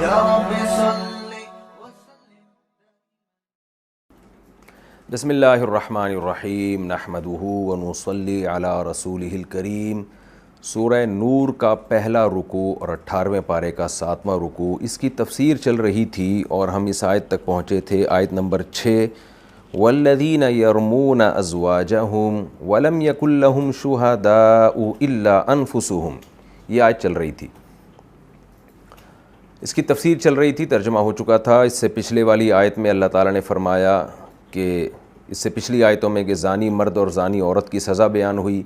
یا رب صل بسم اللہ الرحمن الرحیم نحمدہ ونصلی علی رسولہ الکریم۔ سورہ نور کا پہلا رکوع اور 18ویں پارے کا 7واں رکوع، اس کی تفسیر چل رہی تھی اور ہم اس آیت تک پہنچے تھے، آیت نمبر 6، والذین یرمون ازواجہم ولم یکن لہم شہداء الا انفسہم، یہ آیت چل رہی تھی۔ اس کی تفسیر چل رہی تھی، ترجمہ ہو چکا تھا۔ اس سے پچھلے والی آیت میں اللہ تعالیٰ نے فرمایا کہ اس سے پچھلی آیتوں میں کہ زانی مرد اور زانی عورت کی سزا بیان ہوئی،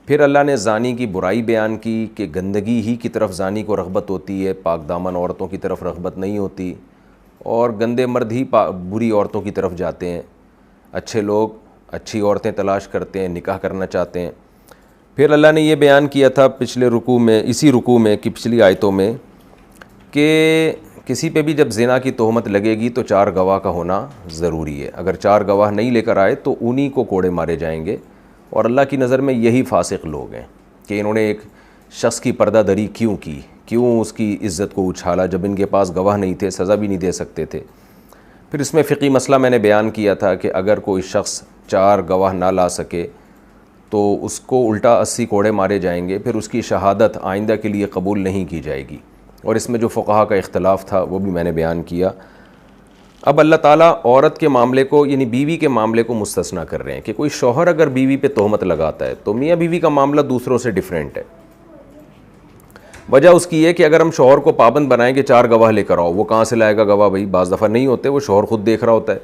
پھر اللہ نے زانی کی برائی بیان کی کہ گندگی ہی کی طرف زانی کو رغبت ہوتی ہے، پاک دامن عورتوں کی طرف رغبت نہیں ہوتی، اور گندے مرد ہی بری عورتوں کی طرف جاتے ہیں، اچھے لوگ اچھی عورتیں تلاش کرتے ہیں، نکاح کرنا چاہتے ہیں۔ پھر اللہ نے یہ بیان کیا تھا پچھلے رکوع میں، اسی رکوع میں کہ پچھلی آیتوں میں، کہ کسی پہ بھی جب زنا کی تہمت لگے گی تو 4 گواہ کا ہونا ضروری ہے۔ اگر 4 گواہ نہیں لے کر آئے تو انہی کو کوڑے مارے جائیں گے، اور اللہ کی نظر میں یہی فاسق لوگ ہیں کہ انہوں نے ایک شخص کی پردہ دری کیوں اس کی عزت کو اچھالا جب ان کے پاس گواہ نہیں تھے، سزا بھی نہیں دے سکتے تھے۔ پھر اس میں فقہی مسئلہ میں نے بیان کیا تھا کہ اگر کوئی شخص 4 گواہ نہ لا سکے تو اس کو الٹا 80 کوڑے مارے جائیں گے، پھر اس کی شہادت آئندہ کے لیے قبول نہیں کی جائے گی، اور اس میں جو فقہا کا اختلاف تھا وہ بھی میں نے بیان کیا۔ اب اللہ تعالیٰ عورت کے معاملے کو، یعنی بیوی کے معاملے کو مستثنیٰ کر رہے ہیں کہ کوئی شوہر اگر بیوی پہ تہمت لگاتا ہے تو میاں بیوی کا معاملہ دوسروں سے ڈیفرنٹ ہے۔ وجہ اس کی ہے کہ اگر ہم شوہر کو پابند بنائیں کہ 4 گواہ لے کر آؤ، وہ کہاں سے لائے گا گواہ؟ بھائی بعض دفعہ نہیں ہوتے، وہ شوہر خود دیکھ رہا ہوتا ہے،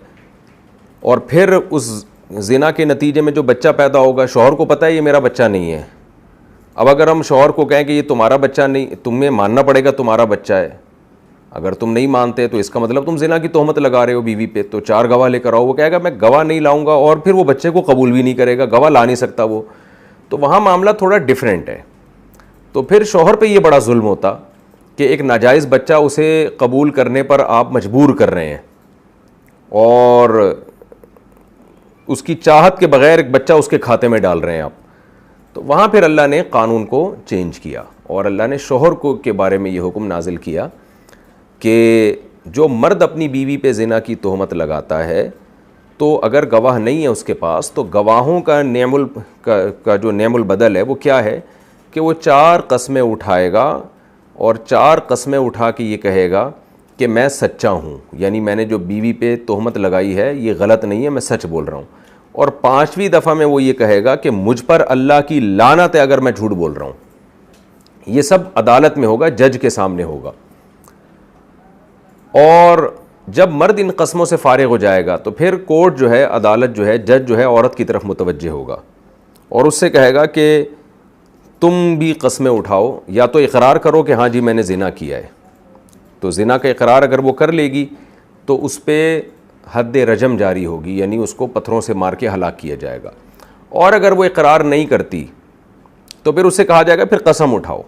اور پھر اس زنا کے نتیجے میں جو بچہ پیدا ہوگا، شوہر کو پتہ ہے یہ میرا بچہ نہیں ہے۔ اب اگر ہم شوہر کو کہیں کہ یہ تمہارا بچہ نہیں، تمہیں ماننا پڑے گا تمہارا بچہ ہے، اگر تم نہیں مانتے تو اس کا مطلب تم زنا کی تہمت لگا رہے ہو بیوی پہ، تو 4 گواہ لے کر آؤ۔ وہ کہے گا میں گواہ نہیں لاؤں گا، اور پھر وہ بچے کو قبول بھی نہیں کرے گا، گواہ لا نہیں سکتا وہ، تو وہاں معاملہ تھوڑا ڈیفرنٹ ہے۔ تو پھر شوہر پہ یہ بڑا ظلم ہوتا کہ ایک ناجائز بچہ اسے قبول کرنے پر آپ مجبور کر رہے ہیں، اور اس کی چاہت کے بغیر ایک بچہ اس کے کھاتے میں ڈال رہے ہیں آپ۔ تو وہاں پھر اللہ نے قانون کو چینج کیا، اور اللہ نے شوہر کو کے بارے میں یہ حکم نازل کیا کہ جو مرد اپنی بیوی پہ زنا کی تہمت لگاتا ہے تو اگر گواہ نہیں ہے اس کے پاس، تو گواہوں کا جو نعم البدل ہے وہ کیا ہے کہ وہ 4 قسمیں اٹھائے گا، اور 4 قسمیں اٹھا کے یہ کہے گا کہ میں سچا ہوں، یعنی میں نے جو بیوی پہ تہمت لگائی ہے یہ غلط نہیں ہے، میں سچ بول رہا ہوں۔ اور 5ویں دفعہ میں وہ یہ کہے گا کہ مجھ پر اللہ کی لعنت ہے اگر میں جھوٹ بول رہا ہوں۔ یہ سب عدالت میں ہوگا، جج کے سامنے ہوگا۔ اور جب مرد ان قسموں سے فارغ ہو جائے گا تو پھر کورٹ جو ہے، عدالت جو ہے، جج جو ہے عورت کی طرف متوجہ ہوگا، اور اس سے کہے گا کہ تم بھی قسمیں اٹھاؤ، یا تو اقرار کرو کہ ہاں جی میں نے زنا کیا ہے، تو زنا کا اقرار اگر وہ کر لے گی تو اس پہ حد رجم جاری ہوگی، یعنی اس کو پتھروں سے مار کے ہلاک کیا جائے گا۔ اور اگر وہ اقرار نہیں کرتی تو پھر اسے کہا جائے گا پھر قسم اٹھاؤ،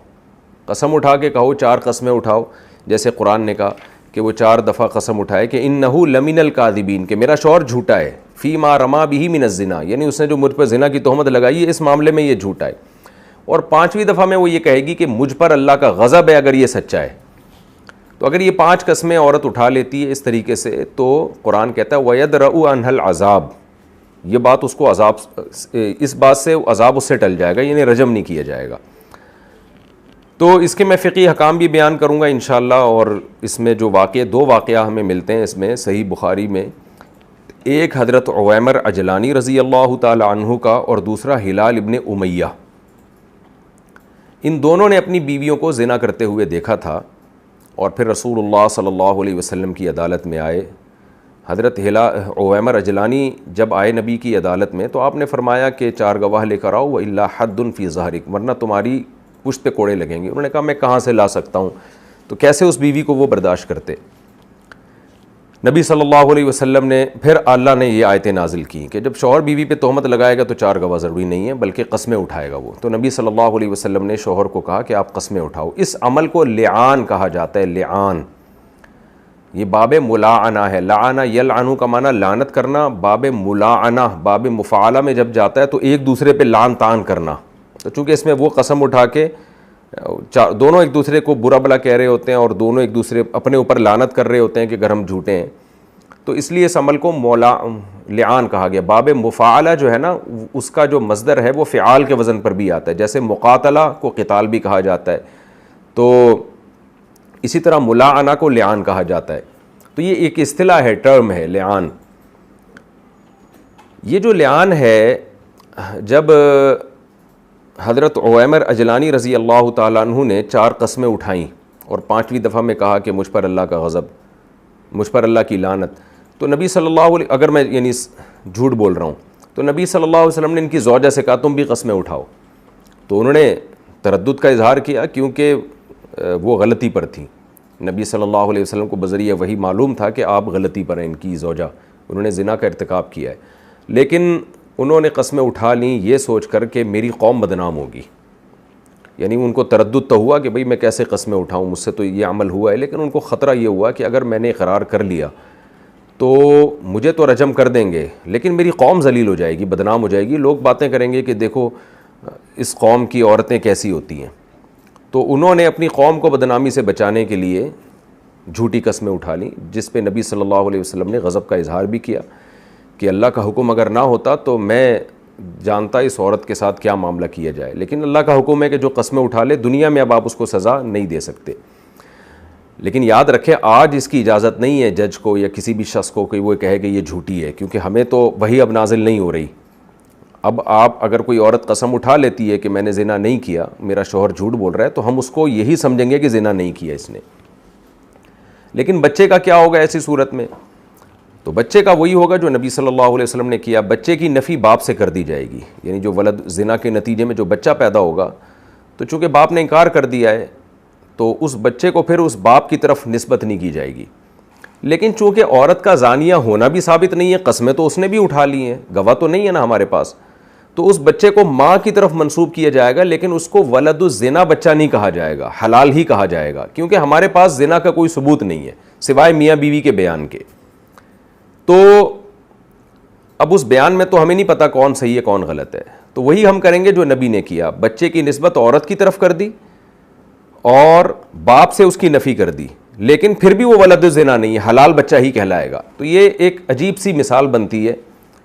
قسم اٹھا کے کہو، 4 قسمیں اٹھاؤ، جیسے قرآن نے کہا کہ وہ 4 دفعہ قسم اٹھائے کہ انہو لمن الکاذبین، کہ میرا شوہر جھوٹا ہے، فیما رما بہ من الزنا، یعنی اس نے جو مجھ پر زنا کی تہمت لگائی ہے اس معاملے میں یہ جھوٹا ہے۔ اور 5ویں دفعہ میں وہ یہ کہے گی کہ مجھ پر اللہ کا غضب ہے اگر یہ سچا ہے۔ تو اگر یہ 5 قسمیں عورت اٹھا لیتی ہے اس طریقے سے، تو قرآن کہتا ہے وَيَدْرَؤُ عَنْهَا الْعَذَابِ، یہ بات اس کو عذاب، اس بات سے عذاب اس سے ٹل جائے گا، یعنی رجم نہیں کیا جائے گا۔ تو اس کے میں فقہی حکام بھی بیان کروں گا انشاءاللہ، اور اس میں جو 2 واقعہ ہمیں ملتے ہیں اس میں صحیح بخاری میں، ایک حضرت عویمر عجلانی رضی اللہ تعالی عنہ کا، اور دوسرا ہلال ابن امیہ۔ ان دونوں نے اپنی بیویوں کو زنا کرتے ہوئے دیکھا تھا، اور پھر رسول اللہ صلی اللہ علیہ وسلم کی عدالت میں آئے۔ حضرت عویمر عجلانی جب آئے نبی کی عدالت میں تو آپ نے فرمایا کہ 4 گواہ لے کر آؤ، وَإِلَّا حَدٌّ فِي ظَهْرِكَ، ورنہ تمہاری پشت پہ کوڑے لگیں گے۔ انہوں نے کہا میں کہاں سے لا سکتا ہوں؟ تو کیسے اس بیوی کو وہ برداشت کرتے؟ نبی صلی اللہ علیہ وسلم نے پھر اللہ نے یہ آیتیں نازل کی کہ جب شوہر بیوی پہ تہمت لگائے گا تو 4 گواہ ضروری نہیں ہے بلکہ قسمیں اٹھائے گا وہ۔ تو نبی صلی اللہ علیہ وسلم نے شوہر کو کہا کہ آپ قسمیں اٹھاؤ۔ اس عمل کو لعان کہا جاتا ہے، لعان، یہ باب ملاعنہ ہے۔ لعنہ یلعنو کا معنی لعنت کرنا، باب ملاعنہ باب مفعلہ میں جب جاتا ہے تو ایک دوسرے پہ لعن تان کرنا۔ تو چونکہ اس میں وہ قسم اٹھا کے دونوں ایک دوسرے کو برا بلا کہہ رہے ہوتے ہیں اور دونوں ایک دوسرے اپنے اوپر لعنت کر رہے ہوتے ہیں کہ اگر ہم جھوٹے ہیں. تو اس لیے اس عمل کو لعان کہا گیا. باب مفاعلہ جو ہے نا اس کا جو مصدر ہے وہ فعال کے وزن پر بھی آتا ہے, جیسے مقاتلہ کو قتال بھی کہا جاتا ہے, تو اسی طرح ملاعنہ کو لعان کہا جاتا ہے. تو یہ ایک اصطلاح ہے, ٹرم ہے لعان. یہ جو لعان ہے, جب حضرت عویمر اجلانی رضی اللہ تعالیٰ عنہ نے 4 قسمیں اٹھائیں اور 5ویں دفعہ میں کہا کہ مجھ پر اللہ کا غضب, مجھ پر اللہ کی لعنت, تو نبی صلی اللہ علیہ, اگر میں یعنی جھوٹ بول رہا ہوں, تو نبی صلی اللہ علیہ وسلم نے ان کی زوجہ سے کہا تم بھی قسمیں اٹھاؤ. تو انہوں نے تردد کا اظہار کیا کیونکہ وہ غلطی پر تھیں. نبی صلی اللہ علیہ وسلم کو بذریعہ وہی معلوم تھا کہ آپ غلطی پر ہیں, ان کی زوجہ, انہوں نے زنا کا ارتکاب کیا ہے, لیکن انہوں نے قسمیں اٹھا لیں یہ سوچ کر کہ میری قوم بدنام ہوگی. یعنی ان کو تردد تو ہوا کہ بھئی میں کیسے قسمیں اٹھاؤں, مجھ سے تو یہ عمل ہوا ہے, لیکن ان کو خطرہ یہ ہوا کہ اگر میں نے اقرار کر لیا تو مجھے تو رجم کر دیں گے, لیکن میری قوم ذلیل ہو جائے گی, بدنام ہو جائے گی, لوگ باتیں کریں گے کہ دیکھو اس قوم کی عورتیں کیسی ہوتی ہیں. تو انہوں نے اپنی قوم کو بدنامی سے بچانے کے لیے جھوٹی قسمیں اٹھا لیں, جس پہ نبی صلی اللہ علیہ وسلم نے غضب کا اظہار بھی کیا کہ اللہ کا حکم اگر نہ ہوتا تو میں جانتا اس عورت کے ساتھ کیا معاملہ کیا جائے, لیکن اللہ کا حکم ہے کہ جو قسمیں اٹھا لے دنیا میں اب آپ اس کو سزا نہیں دے سکتے. لیکن یاد رکھیں آج اس کی اجازت نہیں ہے جج کو یا کسی بھی شخص کو کہ وہ کہے کہ یہ جھوٹی ہے, کیونکہ ہمیں تو وہی اب نازل نہیں ہو رہی. اب آپ اگر کوئی عورت قسم اٹھا لیتی ہے کہ میں نے زنا نہیں کیا, میرا شوہر جھوٹ بول رہا ہے, تو ہم اس کو یہی سمجھیں گے کہ زنا نہیں کیا اس نے. لیکن بچے کا کیا ہوگا ایسی صورت میں؟ تو بچے کا وہی ہوگا جو نبی صلی اللہ علیہ وسلم نے کیا. بچے کی نفی باپ سے کر دی جائے گی, یعنی جو ولد زنا کے نتیجے میں جو بچہ پیدا ہوگا, تو چونکہ باپ نے انکار کر دیا ہے تو اس بچے کو پھر اس باپ کی طرف نسبت نہیں کی جائے گی. لیکن چونکہ عورت کا زانیہ ہونا بھی ثابت نہیں ہے, قسمیں تو اس نے بھی اٹھا لی ہیں, گواہ تو نہیں ہے نا ہمارے پاس, تو اس بچے کو ماں کی طرف منسوب کیا جائے گا, لیکن اس کو ولد الزنا بچہ نہیں کہا جائے گا, حلال ہی کہا جائے گا, کیونکہ ہمارے پاس زنا کا کوئی ثبوت نہیں ہے سوائے میاں بیوی کے بیان کے. تو اب اس بیان میں تو ہمیں نہیں پتہ کون صحیح ہے کون غلط ہے, تو وہی ہم کریں گے جو نبی نے کیا, بچے کی نسبت عورت کی طرف کر دی اور باپ سے اس کی نفی کر دی, لیکن پھر بھی وہ ولد الزنا نہیں ہے, حلال بچہ ہی کہلائے گا. تو یہ ایک عجیب سی مثال بنتی ہے,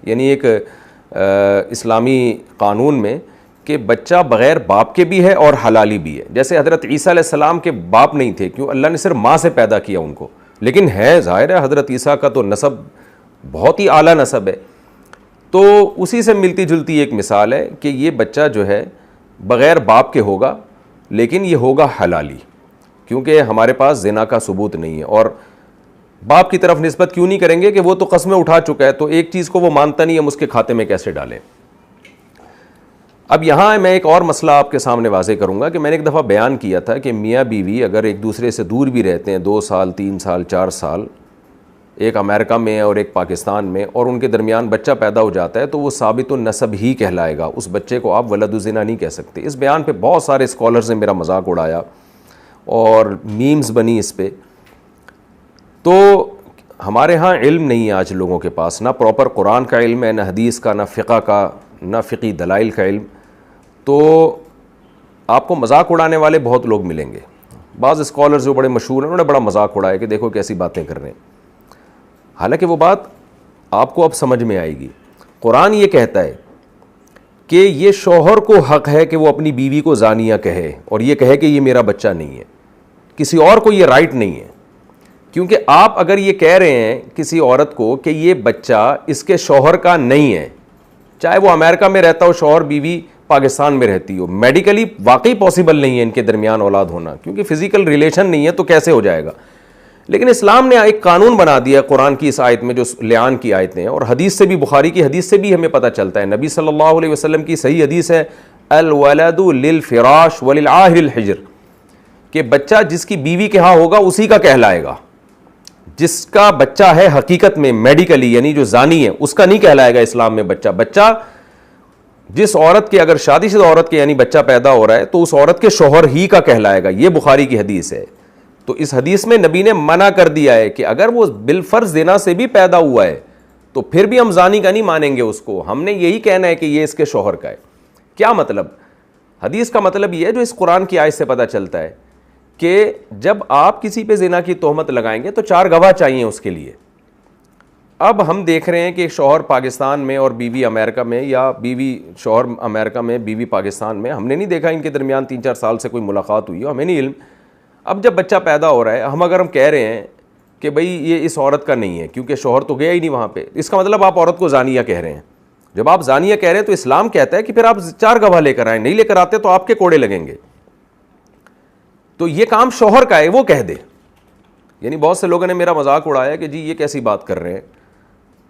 یعنی ایک اسلامی قانون میں کہ بچہ بغیر باپ کے بھی ہے اور حلالی بھی ہے. جیسے حضرت عیسیٰ علیہ السلام کے باپ نہیں تھے, کیوں؟ اللہ نے صرف ماں سے پیدا کیا ان کو, لیکن ہے ظاہر ہے حضرت عیسیٰ کا تو نسب بہت ہی اعلیٰ نسب ہے. تو اسی سے ملتی جلتی ایک مثال ہے کہ یہ بچہ جو ہے بغیر باپ کے ہوگا, لیکن یہ ہوگا حلالی, کیونکہ ہمارے پاس زنا کا ثبوت نہیں ہے. اور باپ کی طرف نسبت کیوں نہیں کریں گے کہ وہ تو قسمیں اٹھا چکا ہے, تو ایک چیز کو وہ مانتا نہیں, ہم اس کے کھاتے میں کیسے ڈالیں. اب یہاں میں ایک اور مسئلہ آپ کے سامنے واضح کروں گا کہ میں نے ایک دفعہ بیان کیا تھا کہ میاں بیوی اگر ایک دوسرے سے دور بھی رہتے ہیں 2 سال 3 سال 4 سال, ایک امریکہ میں اور ایک پاکستان میں, اور ان کے درمیان بچہ پیدا ہو جاتا ہے, تو وہ ثابت النسب ہی کہلائے گا, اس بچے کو آپ ولد الزنا نہیں کہہ سکتے. اس بیان پہ بہت سارے اسکالرز نے میرا مذاق اڑایا اور میمز بنی اس پہ. تو ہمارے ہاں علم نہیں ہے آج لوگوں کے پاس, نہ پراپر قرآن کا علم ہے, نہ حدیث کا, نہ فقہ کا, نہ فقی دلائل کا علم. تو آپ کو مذاق اڑانے والے بہت لوگ ملیں گے. بعض اسکالرز جو بڑے مشہور ہیں انہوں نے بڑا مذاق اڑایا کہ دیکھو کیسی باتیں کر رہے ہیں, حالانکہ وہ بات آپ کو اب سمجھ میں آئے گی. قرآن یہ کہتا ہے کہ یہ شوہر کو حق ہے کہ وہ اپنی بیوی کو زانیہ کہے اور یہ کہے کہ یہ میرا بچہ نہیں ہے, کسی اور کو یہ رائٹ نہیں ہے. کیونکہ آپ اگر یہ کہہ رہے ہیں کسی عورت کو کہ یہ بچہ اس کے شوہر کا نہیں ہے, چاہے وہ امریکہ میں رہتا ہو, شوہر بیوی پاکستان میں رہتی ہو, میڈیکلی واقعی پاسبل نہیں ہے ان کے درمیان اولاد ہونا, کیونکہ فزیکل ریلیشن نہیں ہے, تو کیسے ہو جائے گا. لیکن اسلام نے ایک قانون بنا دیا ہے قرآن کی اس آیت میں جو لعان کی آیتیں ہیں, اور حدیث سے بھی, بخاری کی حدیث سے بھی ہمیں پتہ چلتا ہے. نبی صلی اللہ علیہ وسلم کی صحیح حدیث ہے الولد للفراش وللعاہر الحجر, کہ بچہ جس کی بیوی کے ہاں ہوگا اسی کا کہلائے گا, جس کا بچہ ہے حقیقت میں میڈیکلی یعنی جو زانی ہے اس کا نہیں کہلائے گا اسلام میں بچہ. بچہ جس عورت کے, اگر شادی شدہ عورت کے یعنی بچہ پیدا ہو رہا ہے تو اس عورت کے شوہر ہی کا کہلائے گا. یہ بخاری کی حدیث ہے. تو اس حدیث میں نبی نے منع کر دیا ہے کہ اگر وہ بالفرض زنا سے بھی پیدا ہوا ہے تو پھر بھی ہم زانی کا نہیں مانیں گے اس کو, ہم نے یہی کہنا ہے کہ یہ اس کے شوہر کا ہے. کیا مطلب؟ حدیث کا مطلب یہ ہے جو اس قرآن کی آیت سے پتہ چلتا ہے کہ جب آپ کسی پہ زنا کی تہمت لگائیں گے تو 4 گواہ چاہیے اس کے لیے. اب ہم دیکھ رہے ہیں کہ شوہر پاکستان میں اور بیوی امریکہ میں, یا بیوی شوہر امریکہ میں بیوی پاکستان میں, ہم نے نہیں دیکھا ان کے درمیان 3-4 سال سے کوئی ملاقات ہوئی ہو, ہمیں نہیں علم. اب جب بچہ پیدا ہو رہا ہے, اگر ہم کہہ رہے ہیں کہ بھئی یہ اس عورت کا نہیں ہے کیونکہ شوہر تو گیا ہی نہیں وہاں پہ, اس کا مطلب آپ عورت کو زانیہ کہہ رہے ہیں. جب آپ زانیہ کہہ رہے ہیں تو اسلام کہتا ہے کہ پھر آپ 4 گواہ لے کر آئیں, نہیں لے کر آتے تو آپ کے کوڑے لگیں گے. تو یہ کام شوہر کا ہے, وہ کہہ دے. یعنی بہت سے لوگوں نے میرا مذاق اڑایا کہ جی یہ کیسی بات کر رہے ہیں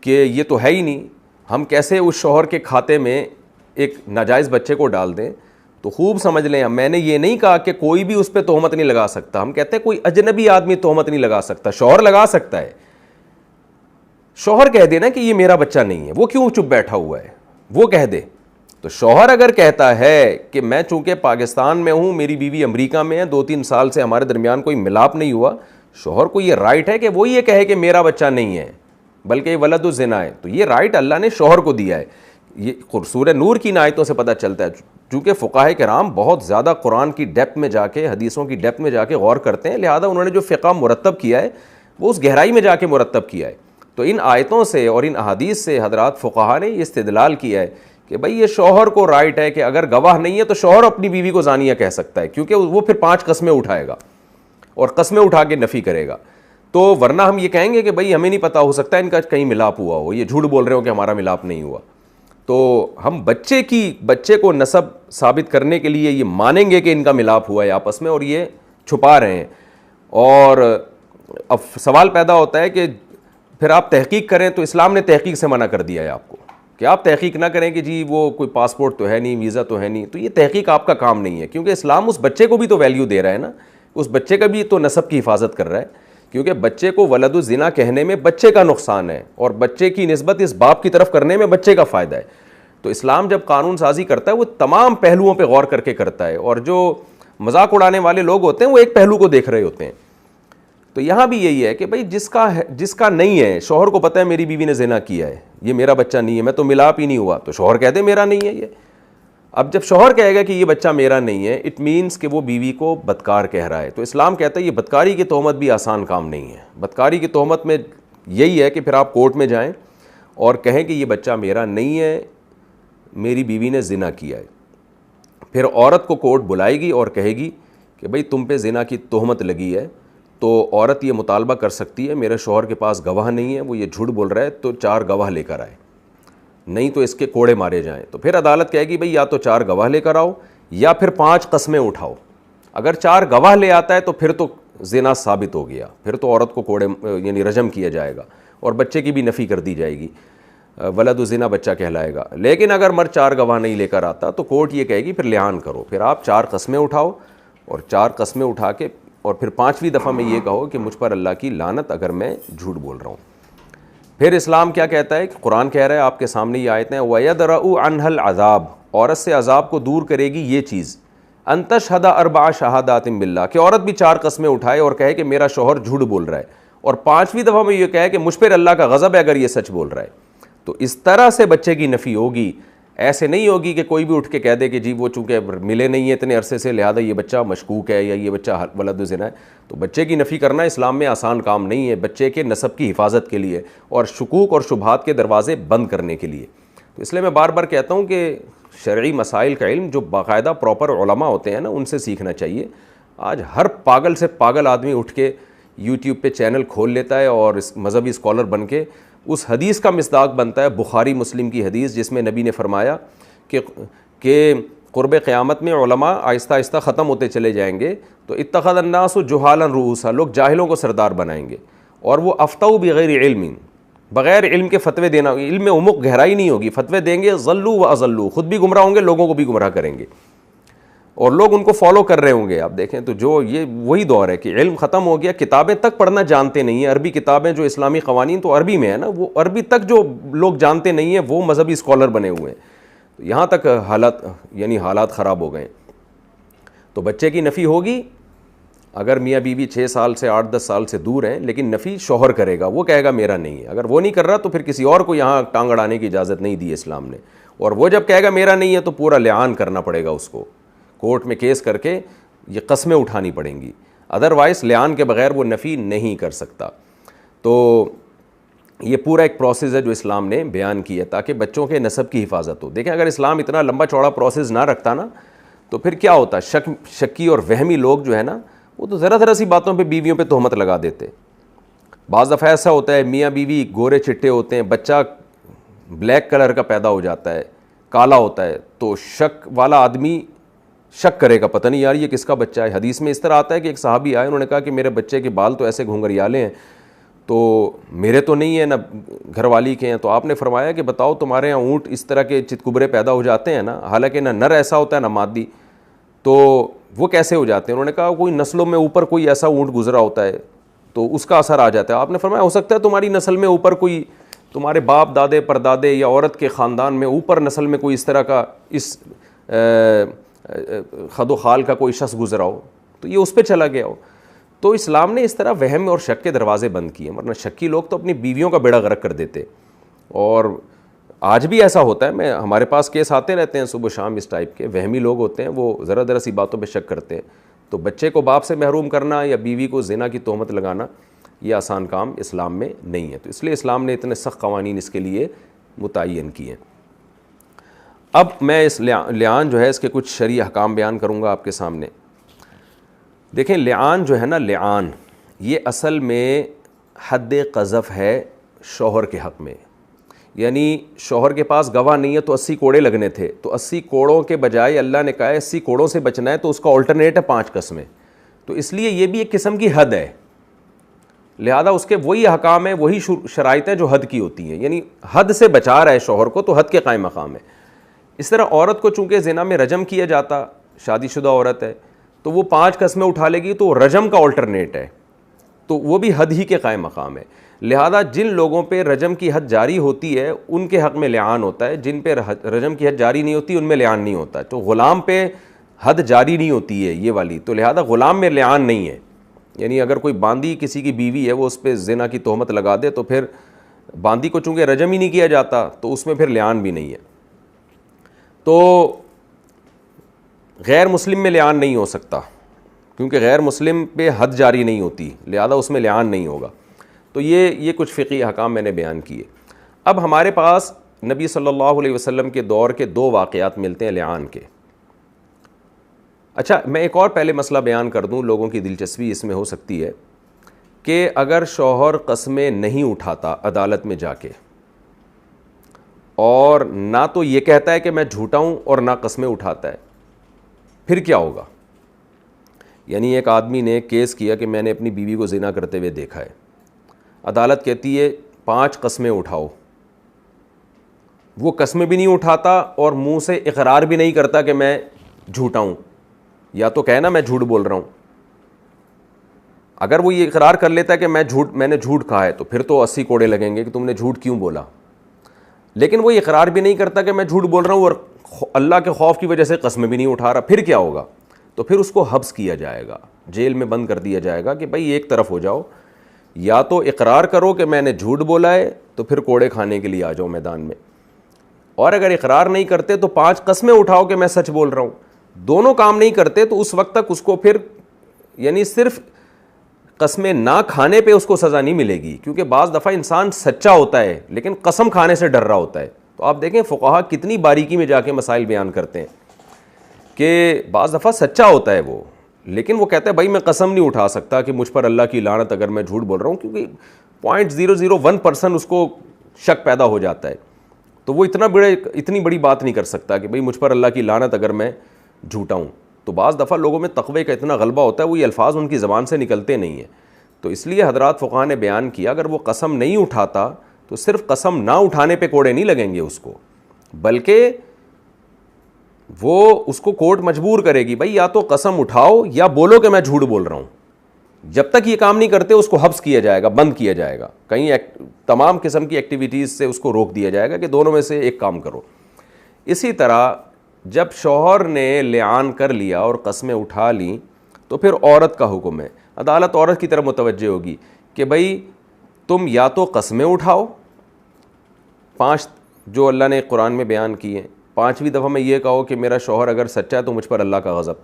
کہ یہ تو ہے ہی نہیں, ہم کیسے اس شوہر کے کھاتے میں ایک ناجائز بچے کو ڈال دیں. تو خوب سمجھ لیں, میں نے یہ نہیں کہا کہ کوئی بھی اس پہ تہمت نہیں لگا سکتا, ہم کہتے ہیں کوئی اجنبی آدمی تہمت نہیں لگا سکتا, شوہر لگا سکتا ہے. شوہر کہہ دے نا کہ یہ میرا بچہ نہیں ہے, وہ کیوں چپ بیٹھا ہوا ہے, وہ کہہ دے. تو شوہر اگر کہتا ہے کہ میں چونکہ پاکستان میں ہوں, میری بیوی امریکہ میں ہے, 2-3 سال سے ہمارے درمیان کوئی ملاپ نہیں ہوا, شوہر کو یہ رائٹ ہے کہ وہ یہ کہے کہ میرا بچہ نہیں ہے بلکہ یہ ولد الزنا ہے. تو یہ رائٹ اللہ نے شوہر کو دیا ہے. یہ سورہ نور کی آیتوں سے پتہ چلتا ہے. چونکہ فقہائے کرام بہت زیادہ قرآن کی ڈیپتھ میں جا کے, حدیثوں کی ڈیپتھ میں جا کے غور کرتے ہیں, لہذا انہوں نے جو فقہ مرتب کیا ہے وہ اس گہرائی میں جا کے مرتب کیا ہے. تو ان آیتوں سے اور ان احادیث سے حضرات فقہا نے یہ استدلال کیا ہے کہ بھئی یہ شوہر کو رائٹ ہے کہ اگر گواہ نہیں ہے تو شوہر اپنی بیوی کو زانیہ کہہ سکتا ہے, کیونکہ وہ پھر 5 قسمیں اٹھائے گا اور قسمیں اٹھا کے نفی کرے گا. تو ورنہ ہم یہ کہیں گے کہ بھئی ہمیں نہیں پتہ, ہو سکتا ہے ان کا کہیں ملاپ ہوا ہو, یہ جھوٹ بول رہے ہو کہ ہمارا ملاپ نہیں ہوا. تو ہم بچے کو نسب ثابت کرنے کے لیے یہ مانیں گے کہ ان کا ملاپ ہوا ہے آپس میں, اور یہ چھپا رہے ہیں. اور اب سوال پیدا ہوتا ہے کہ پھر آپ تحقیق کریں, تو اسلام نے تحقیق سے منع کر دیا ہے آپ کو کہ آپ تحقیق نہ کریں کہ جی وہ کوئی پاسپورٹ تو ہے نہیں, ویزا تو ہے نہیں. تو یہ تحقیق آپ کا کام نہیں ہے, کیونکہ اسلام اس بچے کو بھی تو ویلیو دے رہا ہے نا, اس بچے کا بھی تو نسب کی حفاظت کر رہا ہے. کیونکہ بچے کو ولد الزنا کہنے میں بچے کا نقصان ہے, اور بچے کی نسبت اس باپ کی طرف کرنے میں بچے کا فائدہ ہے. تو اسلام جب قانون سازی کرتا ہے وہ تمام پہلوؤں پہ غور کر کے کرتا ہے, اور جو مذاق اڑانے والے لوگ ہوتے ہیں وہ ایک پہلو کو دیکھ رہے ہوتے ہیں. تو یہاں بھی یہی ہے کہ بھئی جس کا نہیں ہے, شوہر کو پتہ ہے میری بیوی نے زنا کیا ہے, یہ میرا بچہ نہیں ہے, میں تو ملاپ ہی نہیں ہوا, تو شوہر کہہ دے میرا نہیں ہے یہ. اب جب شوہر کہے گا کہ یہ بچہ میرا نہیں ہے, اٹ مینس کہ وہ بیوی کو بدکار کہہ رہا ہے. تو اسلام کہتا ہے یہ بدکاری کی تہمت بھی آسان کام نہیں ہے. بدکاری کی تہمت میں یہی ہے کہ پھر آپ کورٹ میں جائیں اور کہیں کہ یہ بچہ میرا نہیں ہے, میری بیوی نے زنا کیا ہے. پھر عورت کو کورٹ بلائے گی اور کہے گی کہ بھئی تم پہ زنا کی تہمت لگی ہے. تو عورت یہ مطالبہ کر سکتی ہے, میرے شوہر کے پاس گواہ نہیں ہے, وہ یہ جھوٹ بول رہا ہے, تو 4 گواہ لے کر آئے, نہیں تو اس کے کوڑے مارے جائیں. تو پھر عدالت کہے گی بھئی یا تو 4 گواہ لے کر آؤ یا پھر 5 قسمیں اٹھاؤ. اگر 4 گواہ لے آتا ہے تو پھر تو زنا ثابت ہو گیا, پھر تو عورت کو کوڑے یعنی رجم کیا جائے گا, اور بچے کی بھی نفی کر دی جائے گی, ولد الزنا بچہ کہلائے گا. لیکن اگر مرد 4 گواہ نہیں لے کر آتا تو کورٹ یہ کہے گی پھر لعان کرو, پھر آپ 4 قسمیں اٹھاؤ, اور 4 قسمیں اٹھا کے اور پھر 5ویں دفعہ میں یہ کہو کہ مجھ پر اللہ کی لعنت اگر میں جھوٹ بول رہا ہوں. پھر اسلام کیا کہتا ہے کہ قرآن کہہ رہا ہے آپ کے سامنے یہ آیتیں, وَيَدْرَأُ عَنْهَا الْعَذَابِ, عورت سے عذاب کو دور کرے گی یہ چیز, أَن تَشْهَدَ 4 شہادات باللہ, کہ عورت بھی 4 قسمیں اٹھائے اور کہے کہ میرا شوہر جھوٹ بول رہا ہے, اور 5ویں دفعہ میں یہ کہے کہ مجھ پر اللہ کا غضب ہے اگر یہ سچ بول رہا ہے. تو اس طرح سے بچے کی نفی ہوگی. ایسے نہیں ہوگی کہ کوئی بھی اٹھ کے کہہ دے کہ جی وہ چونکہ ملے نہیں ہیں اتنے عرصے سے لہذا یہ بچہ مشکوک ہے یا یہ بچہ ولد الزنا ہے. تو بچے کی نفی کرنا اسلام میں آسان کام نہیں ہے, بچے کے نسب کی حفاظت کے لیے اور شکوک اور شبہات کے دروازے بند کرنے کے لیے. تو اس لیے میں بار بار کہتا ہوں کہ شرعی مسائل کا علم جو باقاعدہ پراپر علماء ہوتے ہیں نا, ان سے سیکھنا چاہیے. آج ہر پاگل سے پاگل آدمی اٹھ کے یوٹیوب پہ چینل کھول لیتا ہے اور مذہبی اسکالر بن کے اس حدیث کا مصداق بنتا ہے, بخاری مسلم کی حدیث, جس میں نبی نے فرمایا کہ قرب قیامت میں علماء آہستہ آہستہ ختم ہوتے چلے جائیں گے, تو اتخذ الناس جہالا رؤوسا, لوگ جاہلوں کو سردار بنائیں گے, اور وہ افتوا بغیر علم, بغیر علم کے فتوے دینا, علم میں عمق گہرائی نہیں ہوگی, فتوے دیں گے, ضلوا واضلوا, خود بھی گمراہ ہوں گے, لوگوں کو بھی گمراہ کریں گے, اور لوگ ان کو فالو کر رہے ہوں گے. آپ دیکھیں تو جو یہ وہی دور ہے کہ علم ختم ہو گیا, کتابیں تک پڑھنا جانتے نہیں ہیں, عربی کتابیں جو اسلامی قوانین تو عربی میں ہے نا, وہ عربی تک جو لوگ جانتے نہیں ہیں وہ مذہبی اسکالر بنے ہوئے ہیں. یہاں تک حالات خراب ہو گئے. تو بچے کی نفی ہوگی اگر میاں بیوی 6 سال سے 8-10 سال سے دور ہیں, لیکن نفی شوہر کرے گا, وہ کہے گا میرا نہیں ہے. اگر وہ نہیں کر رہا تو پھر کسی اور کو یہاں ٹانگ اڑانے کی اجازت نہیں دی اسلام نے, اور وہ جب کہے گا میرا نہیں ہے تو پورا لعان کرنا پڑے گا اس کو, کورٹ میں کیس کر کے یہ قسمیں اٹھانی پڑیں گی، ادروائز لعان کے بغیر وہ نفی نہیں کر سکتا۔ تو یہ پورا ایک پروسیس ہے جو اسلام نے بیان کی ہے تاکہ بچوں کے نسب کی حفاظت ہو۔ دیکھیں اگر اسلام اتنا لمبا چوڑا پروسیس نہ رکھتا نا تو پھر کیا ہوتا، شکی اور وہمی لوگ جو ہے نا وہ تو ذرا سی باتوں پہ بیویوں پہ تہمت لگا دیتے۔ بعض دفعہ ایسا ہوتا ہے میاں بیوی گورے چٹے ہوتے ہیں، بچہ بلیک کلر کا پیدا ہو جاتا ہے، کالا ہوتا ہے، تو شک والا آدمی شک کرے گا پتہ نہیں یار یہ کس کا بچہ ہے۔ حدیث میں اس طرح آتا ہے کہ ایک صحابی آئے، انہوں نے کہا کہ میرے بچے کے بال تو ایسے گھنگریالے ہیں، تو میرے تو نہیں ہیں نہ گھر والی کے ہیں، تو آپ نے فرمایا کہ بتاؤ تمہارے یہاں اونٹ اس طرح کے چتکبرے پیدا ہو جاتے ہیں نا، حالانکہ نہ نر ایسا ہوتا ہے نہ مادی، تو وہ کیسے ہو جاتے ہیں؟ انہوں نے کہا کوئی نسلوں میں اوپر کوئی ایسا اونٹ گزرا ہوتا ہے تو اس کا اثر آ جاتا ہے۔ آپ نے فرمایا ہو سکتا ہے تمہاری نسل میں اوپر کوئی، تمہارے باپ دادے پردادے یا عورت کے خاندان میں اوپر نسل میں کوئی اس طرح کا اس خد و خال کا کوئی شخص گزرا ہو تو یہ اس پہ چلا گیا ہو۔ تو اسلام نے اس طرح وہم اور شک کے دروازے بند کیے، ورنہ شکی لوگ تو اپنی بیویوں کا بیڑا غرق کر دیتے، اور آج بھی ایسا ہوتا ہے، ہمارے پاس کیس آتے رہتے ہیں صبح شام اس ٹائپ کے، وہمی لوگ ہوتے ہیں، وہ ذرا سی باتوں پہ شک کرتے ہیں۔ تو بچے کو باپ سے محروم کرنا یا بیوی کو زنا کی تہمت لگانا یہ آسان کام اسلام میں نہیں ہے، تو اس لیے اسلام نے اتنے سخت قوانین اس کے لیے متعین کیے ہیں۔ اب میں اس لعان جو ہے اس کے کچھ شرعی احکام بیان کروں گا آپ کے سامنے۔ دیکھیں لعان جو ہے نا، لعان یہ اصل میں حد قذف ہے شوہر کے حق میں، یعنی شوہر کے پاس گواہ نہیں ہے تو 80 کوڑے لگنے تھے، تو 80 کوڑوں کے بجائے اللہ نے کہا ہے 80 کوڑوں سے بچنا ہے، تو اس کا آلٹرنیٹ ہے 5 قسمیں، تو اس لیے یہ بھی ایک قسم کی حد ہے، لہذا اس کے وہی احکام ہیں، وہی شرائط ہیں جو حد کی ہوتی ہیں، یعنی حد سے بچا رہا ہے شوہر کو تو حد کے قائم مقام ہے۔ اس طرح عورت کو چونکہ زنا میں رجم کیا جاتا، شادی شدہ عورت ہے تو وہ 5 قسمیں اٹھا لے گی تو رجم کا آلٹرنیٹ ہے، تو وہ بھی حد ہی کے قائم مقام ہے۔ لہذا جن لوگوں پہ رجم کی حد جاری ہوتی ہے ان کے حق میں لعان ہوتا ہے، جن پہ رجم کی حد جاری نہیں ہوتی ان میں لعان نہیں ہوتا، تو غلام پہ حد جاری نہیں ہوتی ہے یہ والی، تو لہذا غلام میں لعان نہیں ہے، یعنی اگر کوئی باندی کسی کی بیوی ہے وہ اس پہ زنا کی تہمت لگا دے تو پھر باندی کو چونکہ رجم ہی نہیں کیا جاتا تو اس میں پھر لعان بھی نہیں ہے۔ تو غیر مسلم میں لعان نہیں ہو سکتا کیونکہ غیر مسلم پہ حد جاری نہیں ہوتی، لہذا اس میں لعان نہیں ہوگا۔ تو یہ کچھ فقہی احکام میں نے بیان کیے۔ اب ہمارے پاس نبی صلی اللہ علیہ وسلم کے دور کے 2 واقعات ملتے ہیں لعان کے۔ اچھا میں ایک اور پہلے مسئلہ بیان کر دوں، لوگوں کی دلچسپی اس میں ہو سکتی ہے کہ اگر شوہر قسمیں نہیں اٹھاتا عدالت میں جا کے، اور نہ تو یہ کہتا ہے کہ میں جھوٹا ہوں اور نہ قسمیں اٹھاتا ہے، پھر کیا ہوگا؟ یعنی ایک آدمی نے کیس کیا کہ میں نے اپنی بیوی کو زنا کرتے ہوئے دیکھا ہے، عدالت کہتی ہے 5 قسمیں اٹھاؤ، وہ قسمیں بھی نہیں اٹھاتا اور منہ سے اقرار بھی نہیں کرتا کہ میں جھوٹا ہوں، یا تو کہنا میں جھوٹ بول رہا ہوں، اگر وہ یہ اقرار کر لیتا ہے کہ میں نے جھوٹ کہا ہے تو پھر تو 80 کوڑے لگیں گے کہ تم نے جھوٹ کیوں بولا، لیکن وہ اقرار بھی نہیں کرتا کہ میں جھوٹ بول رہا ہوں اور اللہ کے خوف کی وجہ سے قسمیں بھی نہیں اٹھا رہا، پھر کیا ہوگا؟ تو پھر اس کو حبس کیا جائے گا، جیل میں بند کر دیا جائے گا کہ بھائی ایک طرف ہو جاؤ، یا تو اقرار کرو کہ میں نے جھوٹ بولا ہے تو پھر کوڑے کھانے کے لیے آ جاؤ میدان میں، اور اگر اقرار نہیں کرتے تو 5 قسمیں اٹھاؤ کہ میں سچ بول رہا ہوں۔ دونوں کام نہیں کرتے تو اس وقت تک اس کو پھر یعنی صرف قسمیں نہ کھانے پہ اس کو سزا نہیں ملے گی، کیونکہ بعض دفعہ انسان سچا ہوتا ہے لیکن قسم کھانے سے ڈر رہا ہوتا ہے۔ تو آپ دیکھیں فقہا کتنی باریکی میں جا کے مسائل بیان کرتے ہیں کہ بعض دفعہ سچا ہوتا ہے وہ، لیکن وہ کہتا ہے بھائی میں قسم نہیں اٹھا سکتا کہ مجھ پر اللہ کی لعنت اگر میں جھوٹ بول رہا ہوں، کیونکہ 0.001% اس کو شک پیدا ہو جاتا ہے، تو وہ اتنی بڑی بات نہیں کر سکتا کہ بھائی مجھ پر اللہ کی لعنت اگر میں جھوٹا ہوں۔ تو بعض دفعہ لوگوں میں تقوی کا اتنا غلبہ ہوتا ہے وہ یہ الفاظ ان کی زبان سے نکلتے نہیں ہیں، تو اس لیے حضرات فقہا نے بیان کیا اگر وہ قسم نہیں اٹھاتا تو صرف قسم نہ اٹھانے پہ کوڑے نہیں لگیں گے اس کو، بلکہ وہ اس کو کورٹ مجبور کرے گی بھائی یا تو قسم اٹھاؤ یا بولو کہ میں جھوٹ بول رہا ہوں۔ جب تک یہ کام نہیں کرتے اس کو حبس کیا جائے گا، بند کیا جائے گا، کہیں تمام قسم کی ایکٹیویٹیز سے اس کو روک دیا جائے گا کہ دونوں میں سے ایک کام کرو۔ اسی طرح جب شوہر نے لعان کر لیا اور قسمیں اٹھا لیں تو پھر عورت کا حکم ہے، عدالت عورت کی طرف متوجہ ہوگی کہ بھائی تم یا تو قسمیں اٹھاؤ 5 جو اللہ نے قرآن میں بیان کی ہیں، 5ویں دفعہ میں یہ کہو کہ میرا شوہر اگر سچا ہے تو مجھ پر اللہ کا غضب،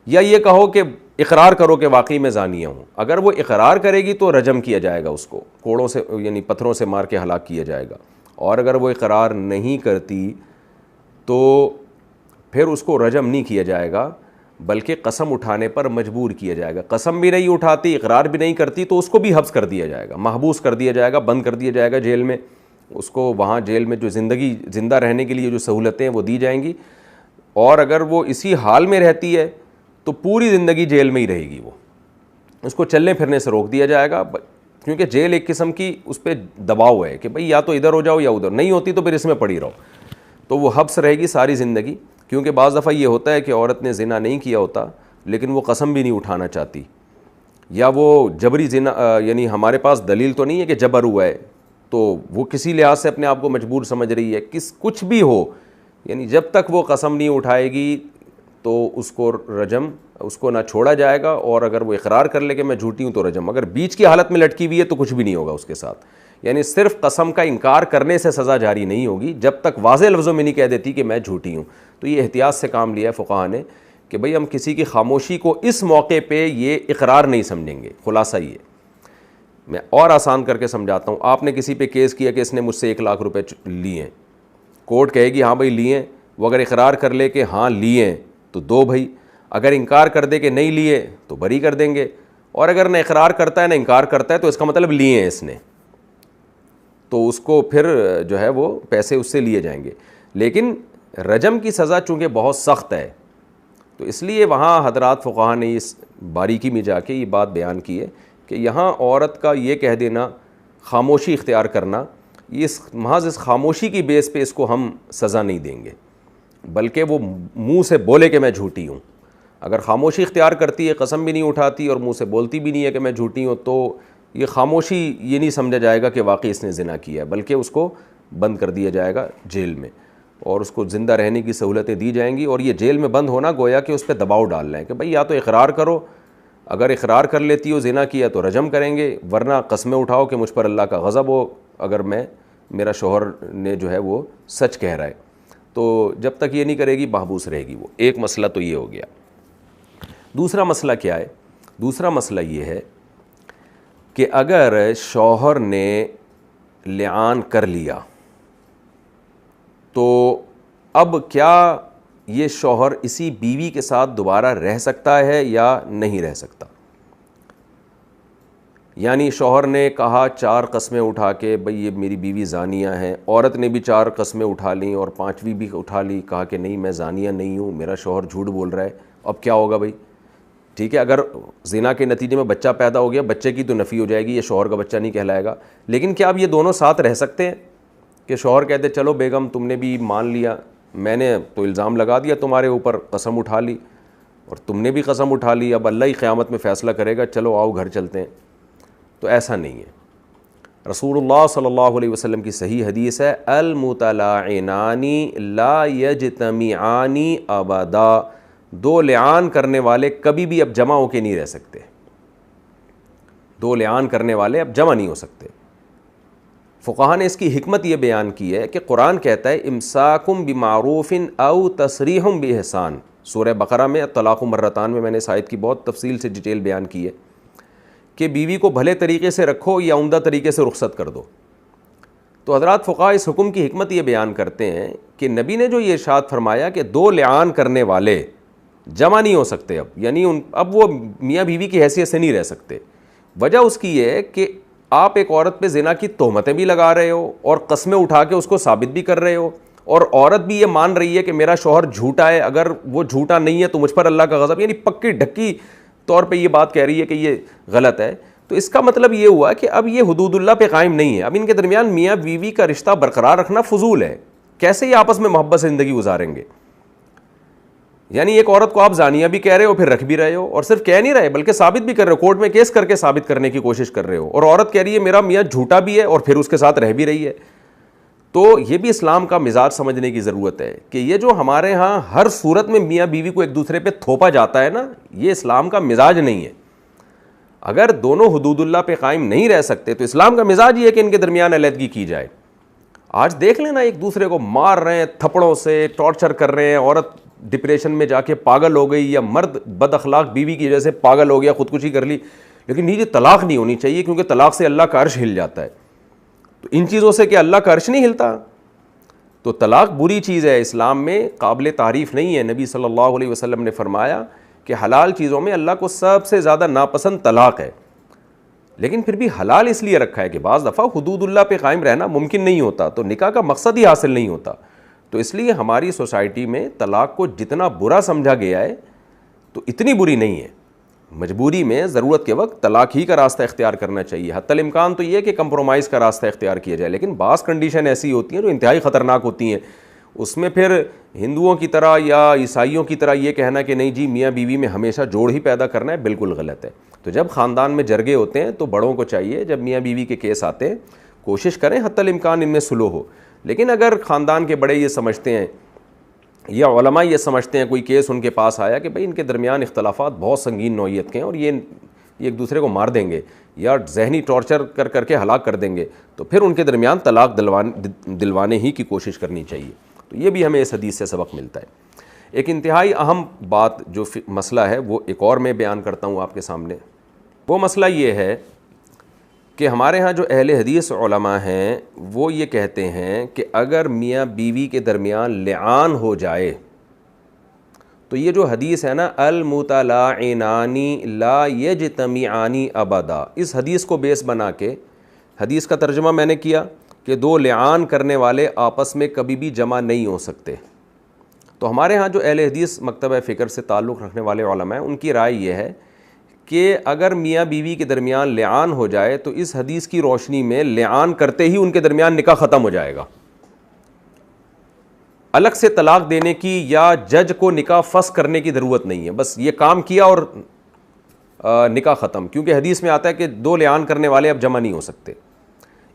یا یہ کہو کہ اقرار کرو کہ واقعی میں زانیہ ہوں، اگر وہ اقرار کرے گی تو رجم کیا جائے گا، اس کو کوڑوں سے یعنی پتھروں سے مار کے ہلاک کیا جائے گا، اور اگر وہ اقرار نہیں کرتی تو پھر اس کو رجم نہیں کیا جائے گا بلکہ قسم اٹھانے پر مجبور کیا جائے گا۔ قسم بھی نہیں اٹھاتی، اقرار بھی نہیں کرتی تو اس کو بھی حبس کر دیا جائے گا، محبوس کر دیا جائے گا، بند کر دیا جائے گا جیل میں، اس کو وہاں جیل میں جو زندہ رہنے کے لیے جو سہولتیں ہیں وہ دی جائیں گی، اور اگر وہ اسی حال میں رہتی ہے تو پوری زندگی جیل میں ہی رہے گی، وہ اس کو چلنے پھرنے سے روک دیا جائے گا، کیونکہ جیل ایک قسم کی اس پہ دباؤ ہے کہ بھئی یا تو ادھر ہو جاؤ یا ادھر، نہیں ہوتی تو پھر اس میں پڑی رہو، تو وہ حبس رہے گی ساری زندگی۔ کیونکہ بعض دفعہ یہ ہوتا ہے کہ عورت نے زنا نہیں کیا ہوتا لیکن وہ قسم بھی نہیں اٹھانا چاہتی، یا وہ جبری زنا، یعنی ہمارے پاس دلیل تو نہیں ہے کہ جبر ہوا ہے، تو وہ کسی لحاظ سے اپنے آپ کو مجبور سمجھ رہی ہے، کچھ بھی ہو، یعنی جب تک وہ قسم نہیں اٹھائے گی تو اس کو رجم، اس کو نہ چھوڑا جائے گا، اور اگر وہ اقرار کر لے کہ میں جھوٹی ہوں تو رجم، اگر بیچ کی حالت میں لٹکی ہوئی ہے تو کچھ بھی نہیں ہوگا اس کے ساتھ، یعنی صرف قسم کا انکار کرنے سے سزا جاری نہیں ہوگی جب تک واضح لفظوں میں نہیں کہہ دیتی کہ میں جھوٹی ہوں۔ تو یہ احتیاط سے کام لیا ہے فقہا نے کہ بھئی ہم کسی کی خاموشی کو اس موقع پہ یہ اقرار نہیں سمجھیں گے، خلاصہ یہ میں اور آسان کر کے سمجھاتا ہوں۔ آپ نے کسی پہ کیس کیا کہ اس نے مجھ سے 1 لاکھ روپے لیے ہیں، کورٹ کہے گی ہاں بھائی لیے ہیں، وہ اگر اقرار کر لے کہ ہاں لیے ہیں تو دو بھائی، اگر انکار کر دے کہ نہیں لیے تو بری کر دیں گے، اور اگر نہ اقرار کرتا ہے نہ انکار کرتا ہے تو اس کا مطلب لیے ہیں اس نے، تو اس کو پھر جو ہے وہ پیسے اس سے لیے جائیں گے۔ لیکن رجم کی سزا چونکہ بہت سخت ہے تو اس لیے وہاں حضرات فقہا نے اس باریکی میں جا کے یہ بات بیان کی ہے کہ یہاں عورت کا یہ کہہ دینا، خاموشی اختیار کرنا، اس محض اس خاموشی کی بیس پہ اس کو ہم سزا نہیں دیں گے، بلکہ وہ منہ سے بولے کہ میں جھوٹی ہوں۔ اگر خاموشی اختیار کرتی ہے، قسم بھی نہیں اٹھاتی اور منہ سے بولتی بھی نہیں ہے کہ میں جھوٹی ہوں، تو یہ خاموشی یہ نہیں سمجھا جائے گا کہ واقعی اس نے زنا کیا ہے، بلکہ اس کو بند کر دیا جائے گا جیل میں، اور اس کو زندہ رہنے کی سہولتیں دی جائیں گی۔ اور یہ جیل میں بند ہونا گویا کہ اس پہ دباؤ ڈال رہے ہیں کہ بھئی یا تو اقرار کرو، اگر اقرار کر لیتی ہو زنا کیا تو رجم کریں گے، ورنہ قسمیں اٹھاؤ کہ مجھ پر اللہ کا غضب ہو اگر میرا شوہر نے جو ہے وہ سچ کہہ رہا ہے۔ تو جب تک یہ نہیں کرے گی محبوس رہے گی وہ۔ ایک مسئلہ تو یہ ہو گیا۔ دوسرا مسئلہ کیا ہے؟ دوسرا مسئلہ یہ ہے کہ اگر شوہر نے لعان کر لیا تو اب کیا یہ شوہر اسی بیوی کے ساتھ دوبارہ رہ سکتا ہے یا نہیں رہ سکتا؟ یعنی شوہر نے کہا 4 قسمیں اٹھا کے بھئی یہ میری بیوی زانیہ ہے، عورت نے بھی 4 قسمیں اٹھا لیں اور 5ویں بھی اٹھا لی، کہا کہ نہیں میں زانیہ نہیں ہوں، میرا شوہر جھوٹ بول رہا ہے، اب کیا ہوگا بھئی؟ ٹھیک ہے، اگر زنا کے نتیجے میں بچہ پیدا ہو گیا، بچے کی تو نفی ہو جائے گی، یہ شوہر کا بچہ نہیں کہلائے گا، لیکن کیا اب یہ دونوں ساتھ رہ سکتے ہیں کہ شوہر کہتے چلو بیگم تم نے بھی مان لیا، میں نے تو الزام لگا دیا تمہارے اوپر، قسم اٹھا لی اور تم نے بھی قسم اٹھا لی، اب اللہ ہی قیامت میں فیصلہ کرے گا، چلو آؤ گھر چلتے ہیں؟ تو ایسا نہیں ہے۔ رسول اللہ صلی اللہ علیہ وسلم کی صحیح حدیث ہے، المتلاعنان لا یجتمعان ابدا، 2 لعان کرنے والے کبھی بھی اب جمع ہو کے نہیں رہ سکتے، 2 لعان کرنے والے اب جمع نہیں ہو سکتے۔ فقہا نے اس کی حکمت یہ بیان کی ہے کہ قرآن کہتا ہے امساکم بمعروف او تسریح باحسان، سورہ بقرہ میں الطلاق مرتان میں نے اس آیت کی بہت تفصیل سے ڈیٹیل بیان کی ہے کہ بیوی کو بھلے طریقے سے رکھو یا عمدہ طریقے سے رخصت کر دو۔ تو حضرات فقہا اس حکم کی حکمت یہ بیان کرتے ہیں کہ نبی نے جو یہ ارشاد فرمایا کہ 2 لعان کرنے والے جمع نہیں ہو سکتے اب، یعنی اب وہ میاں بیوی کی حیثیت سے نہیں رہ سکتے۔ وجہ اس کی یہ ہے کہ آپ ایک عورت پہ زنا کی تہمتیں بھی لگا رہے ہو اور قسمیں اٹھا کے اس کو ثابت بھی کر رہے ہو، اور عورت بھی یہ مان رہی ہے کہ میرا شوہر جھوٹا ہے، اگر وہ جھوٹا نہیں ہے تو مجھ پر اللہ کا غضب، یعنی پکی ڈھکی طور پہ یہ بات کہہ رہی ہے کہ یہ غلط ہے۔ تو اس کا مطلب یہ ہوا کہ اب یہ حدود اللہ پہ قائم نہیں ہے، اب ان کے درمیان میاں بیوی کا رشتہ برقرار رکھنا فضول ہے، کیسے یہ آپس میں محبت سے زندگی گزاریں گے؟ یعنی ایک عورت کو آپ زانیہ بھی کہہ رہے ہو، پھر رکھ بھی رہے ہو، اور صرف کہہ نہیں رہے بلکہ ثابت بھی کر رہے ہو، کورٹ میں کیس کر کے ثابت کرنے کی کوشش کر رہے ہو، اور عورت کہہ رہی ہے میرا میاں جھوٹا بھی ہے اور پھر اس کے ساتھ رہ بھی رہی ہے۔ تو یہ بھی اسلام کا مزاج سمجھنے کی ضرورت ہے کہ یہ جو ہمارے ہاں ہر صورت میں میاں بیوی کو ایک دوسرے پہ تھوپا جاتا ہے نا، یہ اسلام کا مزاج نہیں ہے۔ اگر دونوں حدود اللہ پہ قائم نہیں رہ سکتے تو اسلام کا مزاج یہ ہے کہ ان کے درمیان علیحدگی کی جائے۔ آج دیکھ لینا ایک دوسرے کو مار رہے ہیں تھپڑوں سے, ٹارچر کر رہے ہیں, عورت ڈپریشن میں جا کے پاگل ہو گئی, یا مرد بد اخلاق بیوی کی وجہ سے پاگل ہو گیا, خودکشی کر لی. لیکن یہ طلاق نہیں ہونی چاہیے, کیونکہ طلاق سے اللہ کا عرش ہل جاتا ہے. تو ان چیزوں سے کہ اللہ کا عرش نہیں ہلتا؟ تو طلاق بری چیز ہے, اسلام میں قابل تعریف نہیں ہے. نبی صلی اللہ علیہ وسلم نے فرمایا کہ حلال چیزوں میں اللہ کو سب سے زیادہ ناپسند طلاق ہے, لیکن پھر بھی حلال اس لیے رکھا ہے کہ بعض دفعہ حدود اللہ پہ قائم رہنا ممکن نہیں ہوتا, تو نکاح کا مقصد ہی حاصل نہیں ہوتا. تو اس لیے ہماری سوسائٹی میں طلاق کو جتنا برا سمجھا گیا ہے تو اتنی بری نہیں ہے. مجبوری میں ضرورت کے وقت طلاق ہی کا راستہ اختیار کرنا چاہیے. حتی الامکان تو یہ کہ کمپرومائز کا راستہ اختیار کیا جائے, لیکن بعض کنڈیشن ایسی ہوتی ہیں جو انتہائی خطرناک ہوتی ہیں. اس میں پھر ہندوؤں کی طرح یا عیسائیوں کی طرح یہ کہنا کہ نہیں جی میاں بیوی میں ہمیشہ جوڑ ہی پیدا کرنا ہے, بالکل غلط ہے. تو جب خاندان میں جرگے ہوتے ہیں تو بڑوں کو چاہیے جب میاں بیوی کے کیس آتے ہیں کوشش کریں حتی الامکان ان میں سلو ہو. لیکن اگر خاندان کے بڑے یہ سمجھتے ہیں یا علماء یہ سمجھتے ہیں, کوئی کیس ان کے پاس آیا کہ بھئی ان کے درمیان اختلافات بہت سنگین نوعیت کے ہیں اور یہ ایک دوسرے کو مار دیں گے یا ذہنی ٹارچر کر کے ہلاک کر دیں گے, تو پھر ان کے درمیان طلاق دلوانے ہی کی کوشش کرنی چاہیے. تو یہ بھی ہمیں اس حدیث سے سبق ملتا ہے. ایک انتہائی اہم بات جو مسئلہ ہے وہ ایک اور میں بیان کرتا ہوں آپ کے سامنے. وہ مسئلہ یہ ہے کہ ہمارے ہاں جو اہل حدیث علماء ہیں وہ یہ کہتے ہیں کہ اگر میاں بیوی کے درمیان لعان ہو جائے تو یہ جو حدیث ہے نا المتلاعنان لا یجتمعان ابدا, اس حدیث کو بیس بنا کے حدیث کا ترجمہ میں نے کیا کہ دو لعان کرنے والے آپس میں کبھی بھی جمع نہیں ہو سکتے. تو ہمارے ہاں جو اہل حدیث مکتبہ فکر سے تعلق رکھنے والے علماء ہیں ان کی رائے یہ ہے کہ اگر میاں بیوی کے درمیان لعان ہو جائے تو اس حدیث کی روشنی میں لعان کرتے ہی ان کے درمیان نکاح ختم ہو جائے گا. الگ سے طلاق دینے کی یا جج کو نکاح فسخ کرنے کی ضرورت نہیں ہے, بس یہ کام کیا اور نکاح ختم, کیونکہ حدیث میں آتا ہے کہ دو لعان کرنے والے اب جمع نہیں ہو سکتے.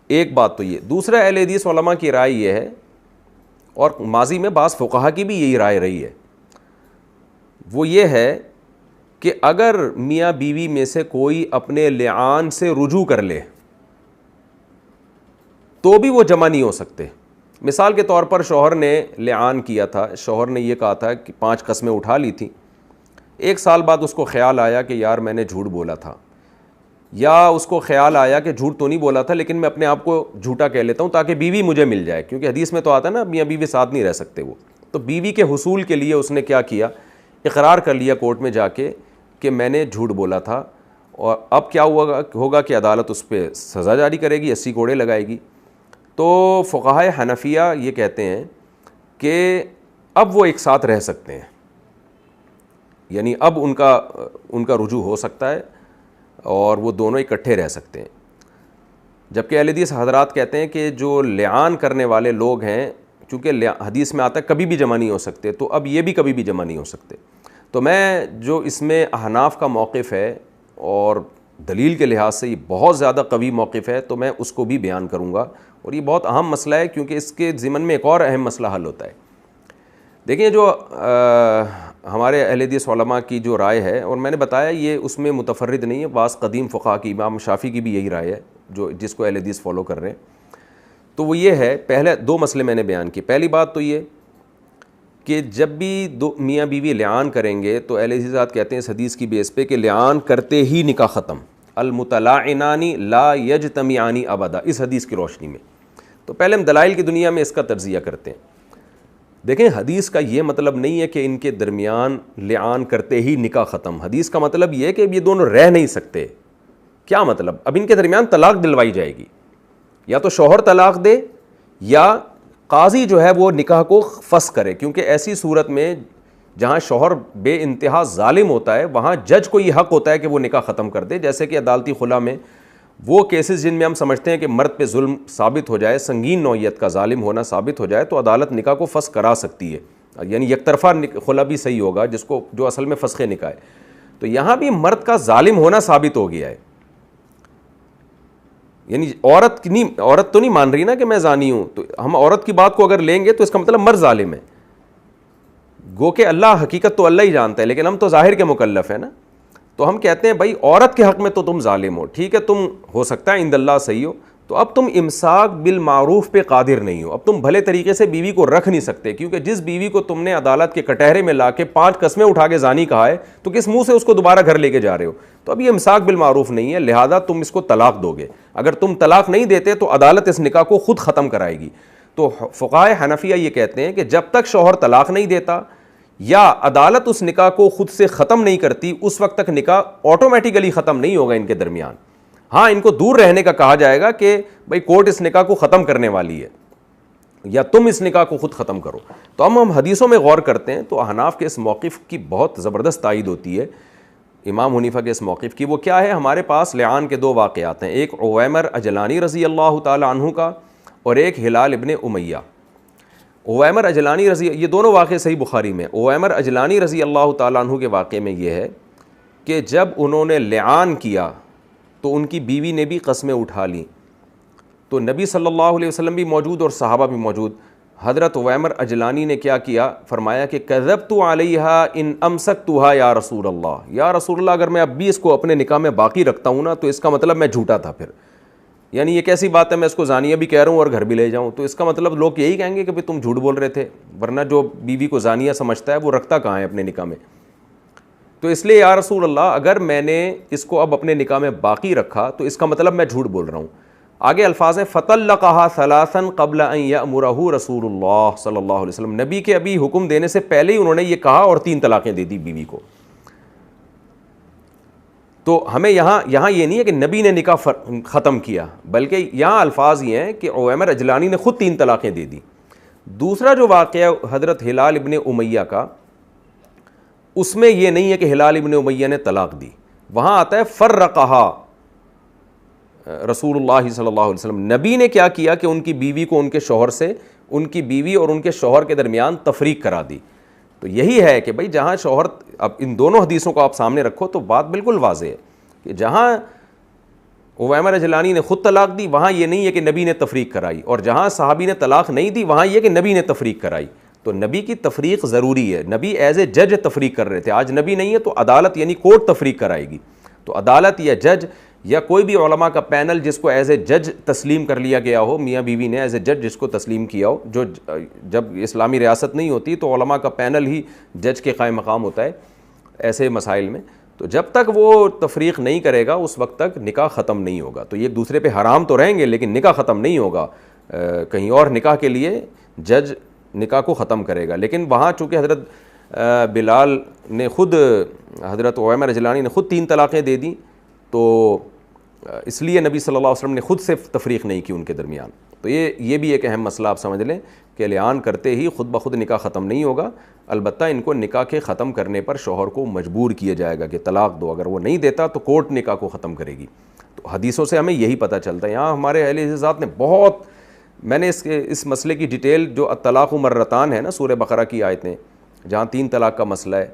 ایک بات تو یہ. دوسرا اہل حدیث علماء کی رائے یہ ہے, اور ماضی میں بعض فقہا کی بھی یہی رائے رہی ہے, وہ یہ ہے کہ اگر میاں بیوی میں سے کوئی اپنے لعان سے رجوع کر لے تو بھی وہ جمع نہیں ہو سکتے. مثال کے طور پر شوہر نے لعان کیا تھا, شوہر نے یہ کہا تھا کہ 5 قسمیں اٹھا لی تھیں, 1 سال بعد اس کو خیال آیا کہ یار میں نے جھوٹ بولا تھا, یا اس کو خیال آیا کہ جھوٹ تو نہیں بولا تھا لیکن میں اپنے آپ کو جھوٹا کہہ لیتا ہوں تاکہ بیوی مجھے مل جائے, کیونکہ حدیث میں تو آتا ہے نا میاں بیوی ساتھ نہیں رہ سکتے وہ. تو بیوی کے حصول کے لیے اس نے کیا کیا, اقرار کر لیا کورٹ میں جا کے کہ میں نے جھوٹ بولا تھا, اور اب کیا ہوگا کہ عدالت اس پہ سزا جاری کرے گی, 80 کوڑے لگائے گی. تو فقہائے حنفیہ یہ کہتے ہیں کہ اب وہ ایک ساتھ رہ سکتے ہیں, یعنی اب ان کا رجوع ہو سکتا ہے اور وہ دونوں اکٹھے رہ سکتے ہیں. جبکہ اہل حدیث حضرات کہتے ہیں کہ جو لعان کرنے والے لوگ ہیں, چونکہ حدیث میں آتا ہے کبھی بھی جمع نہیں ہو سکتے, تو اب یہ بھی کبھی بھی جمع نہیں ہو سکتے. تو میں جو اس میں احناف کا موقف ہے اور دلیل کے لحاظ سے یہ بہت زیادہ قوی موقف ہے, تو میں اس کو بھی بیان کروں گا, اور یہ بہت اہم مسئلہ ہے کیونکہ اس کے ضمن میں ایک اور اہم مسئلہ حل ہوتا ہے. دیکھیں جو ہمارے اہل حدیث علماء کی جو رائے ہے, اور میں نے بتایا یہ اس میں متفرد نہیں ہے, بعض قدیم فقہا کی, امام شافعی کی بھی یہی رائے ہے جس کو اہل حدیث فالو کر رہے ہیں. تو وہ یہ ہے, پہلے 2 مسئلے میں نے بیان کیے. پہلی بات تو یہ کہ جب بھی میاں بیوی لعان کریں گے تو اہل حدیث کہتے ہیں اس حدیث کی بیس پہ کہ لعان کرتے ہی نکاح ختم, المتلاعنان لا یجتمعان ابدا, اس حدیث کی روشنی میں. تو پہلے ہم دلائل کی دنیا میں اس کا تجزیہ کرتے ہیں. دیکھیں حدیث کا یہ مطلب نہیں ہے کہ ان کے درمیان لعان کرتے ہی نکاح ختم. حدیث کا مطلب یہ ہے کہ یہ دونوں رہ نہیں سکتے. کیا مطلب؟ اب ان کے درمیان طلاق دلوائی جائے گی, یا تو شوہر طلاق دے یا قاضی جو ہے وہ نکاح کو فسخ کرے, کیونکہ ایسی صورت میں جہاں شوہر بے انتہا ظالم ہوتا ہے وہاں جج کو یہ حق ہوتا ہے کہ وہ نکاح ختم کر دے. جیسے کہ عدالتی خلا میں وہ کیسز جن میں ہم سمجھتے ہیں کہ مرد پہ ظلم ثابت ہو جائے, سنگین نوعیت کا ظالم ہونا ثابت ہو جائے, تو عدالت نکاح کو فسخ کرا سکتی ہے, یعنی یک طرفہ خلا بھی صحیح ہوگا جو اصل میں فسخ نکاح ہے. تو یہاں بھی مرد کا ظالم ہونا ثابت ہو گیا ہے, یعنی عورت تو نہیں مان رہی نا کہ میں زانی ہوں, تو ہم عورت کی بات کو اگر لیں گے تو اس کا مطلب مرد ظالم ہے. گو کہ اللہ حقیقت تو اللہ ہی جانتا ہے, لیکن ہم تو ظاہر کے مکلف ہیں نا. تو ہم کہتے ہیں بھائی عورت کے حق میں تو تم ظالم ہو, ٹھیک ہے تم ہو سکتا ہے عند اللہ صحیح ہو, تو اب تم امساک بالمعروف پہ قادر نہیں ہو، اب تم بھلے طریقے سے بیوی کو رکھ نہیں سکتے، کیونکہ جس بیوی کو تم نے عدالت کے کٹہرے میں لا کے 5 قسمیں اٹھا کے زانی کہا ہے، تو کس منہ سے اس کو دوبارہ گھر لے کے جا رہے ہو؟ تو اب یہ امساک بالمعروف نہیں ہے، لہذا تم اس کو طلاق دو گے۔ اگر تم طلاق نہیں دیتے تو عدالت اس نکاح کو خود ختم کرائے گی۔ تو فقہائے حنفیہ یہ کہتے ہیں کہ جب تک شوہر طلاق نہیں دیتا یا عدالت اس نکاح کو خود سے ختم نہیں کرتی، اس وقت تک نکاح آٹومیٹیکلی ختم نہیں ہوگا ان کے درمیان۔ ہاں، ان کو دور رہنے کا کہا جائے گا کہ بھئی کورٹ اس نکاح کو ختم کرنے والی ہے یا تم اس نکاح کو خود ختم کرو۔ تو ہم حدیثوں میں غور کرتے ہیں تو احناف کے اس موقف کی بہت زبردست تائید ہوتی ہے، امام حنیفہ کے اس موقف کی۔ وہ کیا ہے؟ ہمارے پاس لعان کے 2 واقعات ہیں، ایک عویمر اجلانی رضی اللہ تعالی عنہ کا اور ایک ہلال ابن امیہ۔ عویمر اجلانی رضی، یہ دونوں واقعے صحیح بخاری میں۔ عویمر اجلانی رضی اللہ تعالیٰ عنہ کے واقعے میں یہ ہے کہ جب انہوں نے لعان کیا تو ان کی بیوی نے بھی قسمیں اٹھا لیں، تو نبی صلی اللہ علیہ وسلم بھی موجود اور صحابہ بھی موجود۔ حضرت عویمر اجلانی نے کیا کیا؟ فرمایا کہ کذبت علیہا ان امسکتھا یا رسول اللہ، یا رسول اللہ اگر میں اب بھی اس کو اپنے نکاح میں باقی رکھتا ہوں نا تو اس کا مطلب میں جھوٹا تھا۔ پھر یعنی یہ کیسی بات ہے، میں اس کو زانیہ بھی کہہ رہا ہوں اور گھر بھی لے جاؤں، تو اس کا مطلب لوگ یہی کہیں گے کہ تم جھوٹ بول رہے تھے، ورنہ جو بیوی کو زانیہ سمجھتا ہے وہ رکھتا کہاں ہے اپنے نکاح میں؟ تو اس لیے یا رسول اللہ اگر میں نے اس کو اب اپنے نکاح میں باقی رکھا تو اس کا مطلب میں جھوٹ بول رہا ہوں۔ آگے الفاظ ہیں فَطَلَّقَهَا ثَلَاثًا قَبْلَ أَن يَأْمُرَهُ رسول اللہ صلی اللہ علیہ وسلم، نبی کے ابھی حکم دینے سے پہلے ہی انہوں نے یہ کہا اور 3 طلاقیں دے دی بیوی کو۔ تو ہمیں یہاں یہ نہیں ہے کہ نبی نے نکاح ختم کیا، بلکہ یہاں الفاظ یہ ہیں کہ عویمر اجلانی نے خود 3 طلاقیں دے دی۔ دوسرا جو واقعہ حضرت ہلال ابن امیہ کا، اس میں یہ نہیں ہے کہ ہلال ابن امیہ نے طلاق دی، وہاں آتا ہے فرقہا رسول اللہ صلی اللہ علیہ وسلم، نبی نے کیا کیا کہ ان کی بیوی کو ان کے شوہر سے، ان کی بیوی اور ان کے شوہر کے درمیان تفریق کرا دی۔ تو یہی ہے کہ بھئی جہاں شوہر، اب ان دونوں حدیثوں کو آپ سامنے رکھو تو بات بالکل واضح ہے کہ جہاں عویمر اجلانی نے خود طلاق دی وہاں یہ نہیں ہے کہ نبی نے تفریق کرائی، اور جہاں صحابی نے طلاق نہیں دی وہاں یہ کہ نبی نے تفریق کرائی۔ تو نبی کی تفریق ضروری ہے، نبی ایز اے جج تفریق کر رہے تھے، آج نبی نہیں ہے تو عدالت یعنی کورٹ تفریق کرائے گی۔ تو عدالت یا جج یا کوئی بھی علماء کا پینل جس کو ایز اے جج تسلیم کر لیا گیا ہو، میاں بیوی نے ایز اے جج جس کو تسلیم کیا ہو، جو جب اسلامی ریاست نہیں ہوتی تو علماء کا پینل ہی جج کے قائم مقام ہوتا ہے ایسے مسائل میں، تو جب تک وہ تفریق نہیں کرے گا اس وقت تک نکاح ختم نہیں ہوگا۔ تو یہ ایک دوسرے پہ حرام تو رہیں گے لیکن نکاح ختم نہیں ہوگا، کہیں اور نکاح کے لیے جج نکاح کو ختم کرے گا۔ لیکن وہاں چونکہ حضرت بلال نے خود، حضرت عویمر اجلانی نے خود 3 طلاقیں دے دیں، تو اس لیے نبی صلی اللہ علیہ وسلم نے خود سے تفریق نہیں کی ان کے درمیان۔ تو یہ بھی ایک اہم مسئلہ آپ سمجھ لیں کہ لعان کرتے ہی خود بخود نکاح ختم نہیں ہوگا، البتہ ان کو نکاح کے ختم کرنے پر شوہر کو مجبور کیا جائے گا کہ طلاق دو، اگر وہ نہیں دیتا تو کورٹ نکاح کو ختم کرے گی۔ تو حدیثوں سے ہمیں یہی پتہ چلتا ہے۔ یہاں ہمارے اہل حدیث نے بہت، میں نے اس مسئلے کی ڈیٹیل، جو الطلاق مرتان ہے نا سورہ بقرہ کی آیتیں جہاں 3 طلاق کا مسئلہ ہے،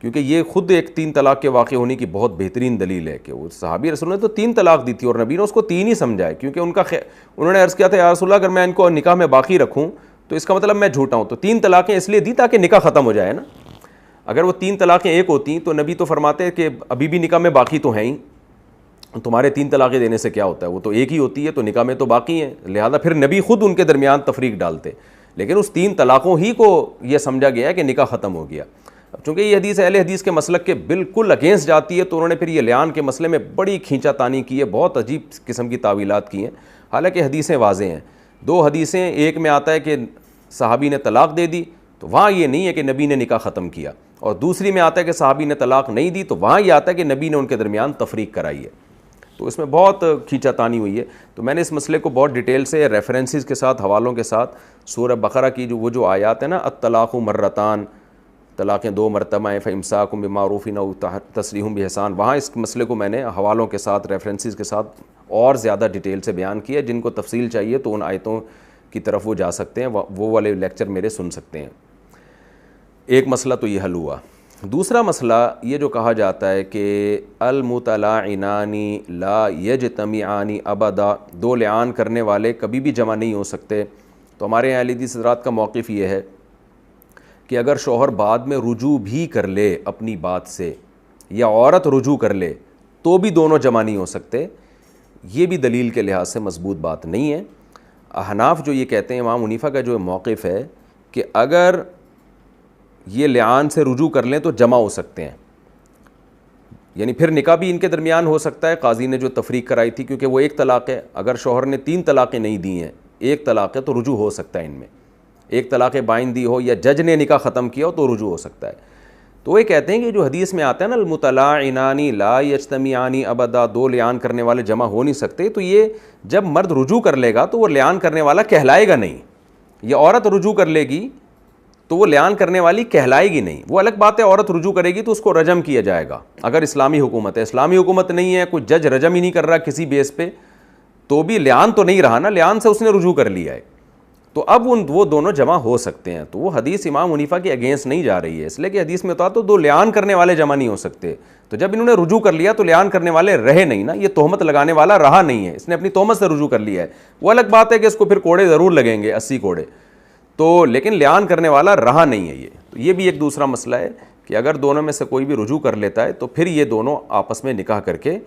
کیونکہ یہ خود ایک 3 طلاق کے واقع ہونے کی بہت بہترین دلیل ہے کہ وہ صحابی رسول نے تو 3 طلاق دی تھی اور نبی نے اس کو 3 ہی سمجھا ہے، کیونکہ انہوں نے عرض کیا تھا یا رسول اللہ اگر میں ان کو نکاح میں باقی رکھوں تو اس کا مطلب میں جھوٹا ہوں، تو 3 طلاقیں اس لیے دی تاکہ نکاح ختم ہو جائے نا۔ اگر وہ 3 طلاقیں ایک ہوتی تو نبی تو فرماتے کہ ابھی بھی نکاح میں باقی تو ہیں ہی، تمہارے 3 طلاقیں دینے سے کیا ہوتا ہے، وہ تو ایک ہی ہوتی ہے تو نکاح میں تو باقی ہیں، لہذا پھر نبی خود ان کے درمیان تفریق ڈالتے، لیکن اس 3 طلاقوں ہی کو یہ سمجھا گیا ہے کہ نکاح ختم ہو گیا۔ اب چونکہ یہ حدیث اہل حدیث کے مسلک کے بالکل اگینسٹ جاتی ہے تو انہوں نے پھر یہ لعان کے مسئلے میں بڑی کھینچا تانی کی ہے، بہت عجیب قسم کی تعویلات کی ہیں، حالانکہ حدیثیں واضح ہیں۔ 2 حدیثیں، ایک میں آتا ہے کہ صحابی نے طلاق دے دی تو وہاں یہ نہیں ہے کہ نبی نے نکاح ختم کیا، اور دوسری میں آتا ہے کہ صحابی نے طلاق نہیں دی تو وہاں یہ آتا ہے کہ نبی نے ان کے درمیان تفریق کرائی ہے۔ تو اس میں بہت کھینچا تانی ہوئی ہے۔ تو میں نے اس مسئلے کو بہت ڈیٹیل سے ریفرنسز کے ساتھ، حوالوں کے ساتھ، سورہ بقرہ کی جو آیات ہیں نا، الطلاق مرتان، طلاقیں 2 مرتبہ ہیں، فامساک بمعروف او تسریح باحسان، وہاں اس مسئلے کو میں نے حوالوں کے ساتھ، ریفرنسز کے ساتھ اور زیادہ ڈیٹیل سے بیان کیا۔ جن کو تفصیل چاہیے تو ان آیتوں کی طرف وہ جا سکتے ہیں، وہ والے لیکچر میرے سن سکتے ہیں۔ ایک مسئلہ تو یہ حل ہوا۔ دوسرا مسئلہ یہ جو کہا جاتا ہے کہ المطلعنان لا یجتمعان ابدا، 2 لعان کرنے والے کبھی بھی جمع نہیں ہو سکتے، تو ہمارے یہاں اہل حدیث حضرات کا موقف یہ ہے کہ اگر شوہر بعد میں رجوع بھی کر لے اپنی بات سے، یا عورت رجوع کر لے، تو بھی دونوں جمع نہیں ہو سکتے، یہ بھی دلیل کے لحاظ سے مضبوط بات نہیں ہے. احناف جو یہ کہتے ہیں, امام حنیفہ کا جو موقف ہے کہ اگر یہ لعان سے رجوع کر لیں تو جمع ہو سکتے ہیں, یعنی پھر نکاح بھی ان کے درمیان ہو سکتا ہے. قاضی نے جو تفریق کرائی تھی, کیونکہ وہ ایک طلاق ہے, اگر شوہر نے 3 طلاقیں نہیں دی ہیں, ایک طلاق ہے تو رجوع ہو سکتا ہے ان میں. ایک طلاق بائن دی ہو یا جج نے نکاح ختم کیا ہو تو رجوع ہو سکتا ہے. تو وہ کہتے ہیں کہ جو حدیث میں آتا ہے نا, المطلعنان لا یجتمعان ابدا, 2 لعان کرنے والے جمع ہو نہیں سکتے, تو یہ جب مرد رجوع کر لے گا تو وہ لعان کرنے والا کہلائے گا نہیں. یہ عورت رجوع کر لے گی تو وہ لعان کرنے والی کہلائے گی نہیں. وہ الگ بات ہے, عورت رجوع کرے گی تو اس کو رجم کیا جائے گا اگر اسلامی حکومت ہے. اسلامی حکومت نہیں ہے, کوئی جج رجم ہی نہیں کر رہا کسی بیس پہ, تو بھی لعان تو نہیں رہا نا, لعان سے اس نے رجوع کر لیا ہے, تو اب وہ دونوں جمع ہو سکتے ہیں. تو وہ حدیث امام حنیفہ کے اگینسٹ نہیں جا رہی ہے, اس لیے کہ حدیث میں تو 2 لعان کرنے والے جمع نہیں ہو سکتے. تو جب انہوں نے رجوع کر لیا تو لعان کرنے والے رہے نہیں نا, یہ تہمت لگانے والا رہا نہیں ہے, اس نے اپنی تہمت سے رجوع کر لیا ہے. وہ الگ بات ہے کہ اس کو پھر کوڑے ضرور لگیں گے, 80 کوڑے, تو لیکن لعان کرنے والا رہا نہیں ہے. یہ بھی ایک دوسرا مسئلہ ہے کہ اگر دونوں میں سے کوئی بھی رجوع کر لیتا ہے تو پھر یہ دونوں آپس میں نکاح کر کے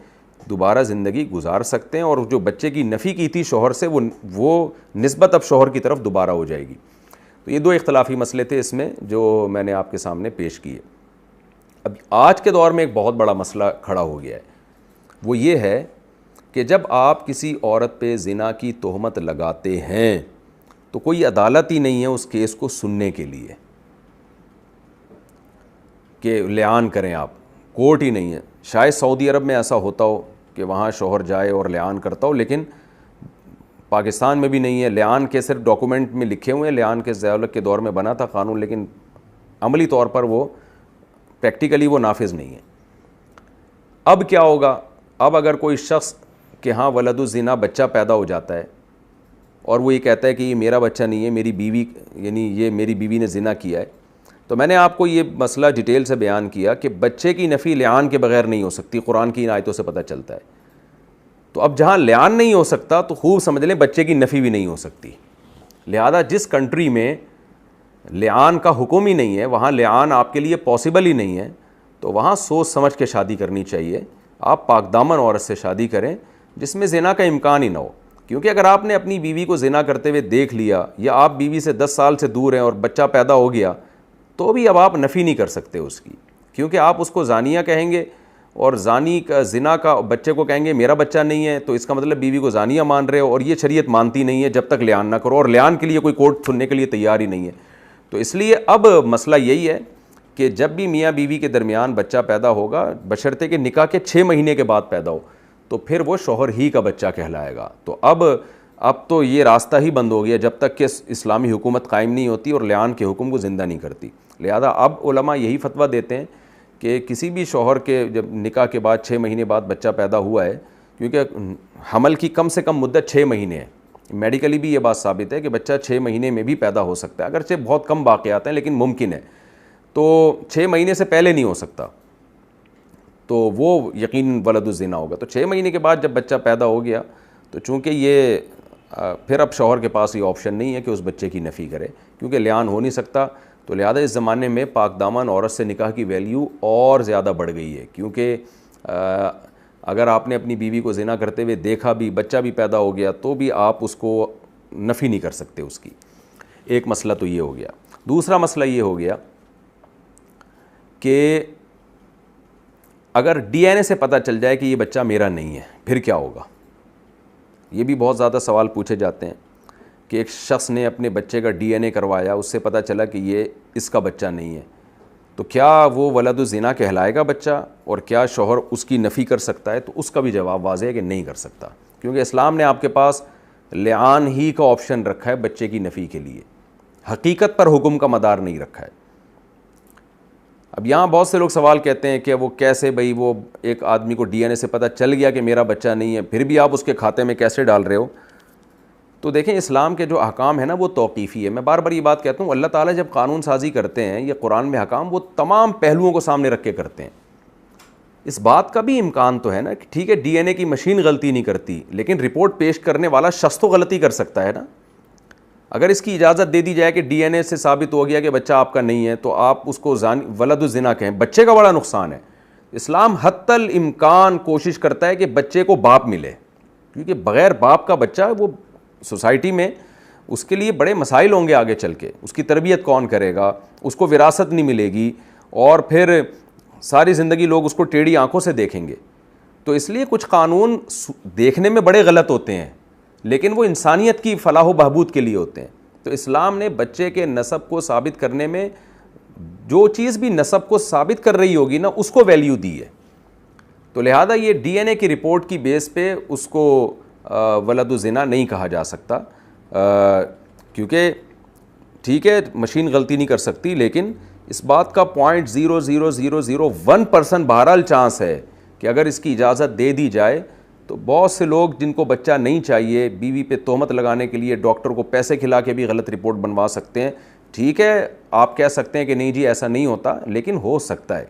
دوبارہ زندگی گزار سکتے ہیں, اور جو بچے کی نفی کی تھی شوہر سے وہ نسبت اب شوہر کی طرف دوبارہ ہو جائے گی. تو یہ 2 اختلافی مسئلے تھے اس میں جو میں نے آپ کے سامنے پیش کیے. اب آج کے دور میں ایک بہت بڑا مسئلہ کھڑا ہو گیا ہے, وہ یہ ہے کہ جب آپ کسی عورت پہ زنا کی تہمت لگاتے ہیں تو کوئی عدالت ہی نہیں ہے اس کیس کو سننے کے لیے کہ لعان کریں آپ, کورٹ ہی نہیں ہے. شاید سعودی عرب میں ایسا ہوتا ہو کہ وہاں شوہر جائے اور لعان کرتا ہو, لیکن پاکستان میں بھی نہیں ہے. لعان کے صرف ڈاکومنٹ میں لکھے ہوئے ہیں, لعان کے ضیاء الحق کے دور میں بنا تھا قانون, لیکن عملی طور پر وہ پریکٹیکلی وہ نافذ نہیں ہے. اب کیا ہوگا, اب اگر کوئی شخص کہ ہاں ولد الزنا بچہ پیدا ہو جاتا ہے اور وہ یہ کہتا ہے کہ یہ میرا بچہ نہیں ہے, میری بیوی, یعنی یہ میری بیوی نے زنا کیا ہے, تو میں نے آپ کو یہ مسئلہ ڈیٹیل سے بیان کیا کہ بچے کی نفی لعان کے بغیر نہیں ہو سکتی, قرآن کی ان آیتوں سے پتہ چلتا ہے. تو اب جہاں لعان نہیں ہو سکتا تو خوب سمجھ لیں بچے کی نفی بھی نہیں ہو سکتی. لہذا جس کنٹری میں لعان کا حکم ہی نہیں ہے, وہاں لعان آپ کے لیے پاسبل ہی نہیں ہے, تو وہاں سوچ سمجھ کے شادی کرنی چاہیے. آپ پاک دامن عورت سے شادی کریں جس میں زنا کا امکان ہی نہ ہو, کیونکہ اگر آپ نے اپنی بیوی کو زنا کرتے ہوئے دیکھ لیا یا آپ بیوی سے 10 سال سے دور ہیں اور بچہ پیدا ہو گیا, تو بھی اب آپ نفی نہیں کر سکتے اس کی, کیونکہ آپ اس کو زانیہ کہیں گے اور زانی کا زنا کا بچے کو کہیں گے میرا بچہ نہیں ہے, تو اس کا مطلب بیوی کو زانیہ مان رہے ہو, اور یہ شریعت مانتی نہیں ہے جب تک لعان نہ کرو, اور لعان کے لیے کوئی کورٹ سننے کے لیے تیار ہی نہیں ہے. تو اس لیے اب مسئلہ یہی ہے کہ جب بھی میاں بیوی کے درمیان بچہ پیدا ہوگا, بشرطے کہ نکاح کے 6 مہینے کے بعد پیدا ہو, تو پھر وہ شوہر ہی کا بچہ کہلائے گا. تو اب تو یہ راستہ ہی بند ہو گیا جب تک کہ اسلامی حکومت قائم نہیں ہوتی اور لعان کے حکم کو زندہ نہیں کرتی. لہذا اب علماء یہی فتویٰ دیتے ہیں کہ کسی بھی شوہر کے جب نکاح کے بعد 6 مہینے بعد بچہ پیدا ہوا ہے, کیونکہ حمل کی کم سے کم مدت 6 مہینے ہے, میڈیکلی بھی یہ بات ثابت ہے کہ بچہ 6 مہینے میں بھی پیدا ہو سکتا ہے, اگرچہ بہت کم واقعات ہیں لیکن ممکن ہے. تو 6 مہینے سے پہلے نہیں ہو سکتا, تو وہ یقیناً ولد الزنا ہوگا. تو 6 مہینے کے بعد جب بچہ پیدا ہو گیا تو چونکہ یہ پھر اب شوہر کے پاس یہ آپشن نہیں ہے کہ اس بچے کی نفی کرے, کیونکہ لعان ہو نہیں سکتا. تو لہذا اس زمانے میں پاک دامن عورت سے نکاح کی ویلیو اور زیادہ بڑھ گئی ہے, کیونکہ اگر آپ نے اپنی بیوی کو زنا کرتے ہوئے دیکھا بھی, بچہ بھی پیدا ہو گیا, تو بھی آپ اس کو نفی نہیں کر سکتے اس کی. ایک مسئلہ تو یہ ہو گیا. دوسرا مسئلہ یہ ہو گیا کہ اگر ڈی این اے سے پتہ چل جائے کہ یہ بچہ میرا نہیں ہے, پھر کیا ہوگا؟ یہ بھی بہت زیادہ سوال پوچھے جاتے ہیں کہ ایک شخص نے اپنے بچے کا ڈی این اے کروایا, اس سے پتہ چلا کہ یہ اس کا بچہ نہیں ہے, تو کیا وہ ولد الزنا کہلائے گا بچہ, اور کیا شوہر اس کی نفی کر سکتا ہے؟ تو اس کا بھی جواب واضح ہے کہ نہیں کر سکتا, کیونکہ اسلام نے آپ کے پاس لعان ہی کا آپشن رکھا ہے بچے کی نفی کے لیے, حقیقت پر حکم کا مدار نہیں رکھا ہے. اب یہاں بہت سے لوگ سوال کہتے ہیں کہ وہ کیسے, بھئی وہ ایک آدمی کو ڈی این اے سے پتہ چل گیا کہ میرا بچہ نہیں ہے, پھر بھی آپ اس کے کھاتے میں کیسے ڈال رہے ہو؟ تو دیکھیں اسلام کے جو احکام ہیں نا وہ توقیفی ہے. میں بار بار یہ بات کہتا ہوں, اللہ تعالیٰ جب قانون سازی کرتے ہیں یہ قرآن میں احکام وہ تمام پہلوؤں کو سامنے رکھ کے کرتے ہیں. اس بات کا بھی امکان تو ہے نا کہ ٹھیک ہے ڈی این اے کی مشین غلطی نہیں کرتی, لیکن رپورٹ پیش کرنے والا شخص تو غلطی کر سکتا ہے نا. اگر اس کی اجازت دے دی جائے کہ ڈی این اے سے ثابت ہو گیا کہ بچہ آپ کا نہیں ہے, تو آپ اس کو ولد الزنا کہیں, بچے کا بڑا نقصان ہے. اسلام حتی الامکان کوشش کرتا ہے کہ بچے کو باپ ملے, کیونکہ بغیر باپ کا بچہ وہ سوسائٹی میں اس کے لیے بڑے مسائل ہوں گے آگے چل کے. اس کی تربیت کون کرے گا, اس کو وراثت نہیں ملے گی, اور پھر ساری زندگی لوگ اس کو ٹیڑھی آنکھوں سے دیکھیں گے. تو اس لیے کچھ قانون دیکھنے میں بڑے غلط ہوتے ہیں لیکن وہ انسانیت کی فلاح و بہبود کے لیے ہوتے ہیں. تو اسلام نے بچے کے نسب کو ثابت کرنے میں جو چیز بھی نسب کو ثابت کر رہی ہوگی نا اس کو ویلیو دی ہے. تو لہذا یہ ڈی این اے کی رپورٹ کی بیس پہ اس کو ولد الزنا نہیں کہا جا سکتا, کیونکہ ٹھیک ہے مشین غلطی نہیں کر سکتی لیکن اس بات کا 0.0001% بہرحال چانس ہے کہ اگر اس کی اجازت دے دی جائے تو بہت سے لوگ جن کو بچہ نہیں چاہیے بیوی پہ تہمت لگانے کے لیے ڈاکٹر کو پیسے کھلا کے بھی غلط رپورٹ بنوا سکتے ہیں. ٹھیک ہے آپ کہہ سکتے ہیں کہ نہیں جی ایسا نہیں ہوتا لیکن ہو سکتا ہے.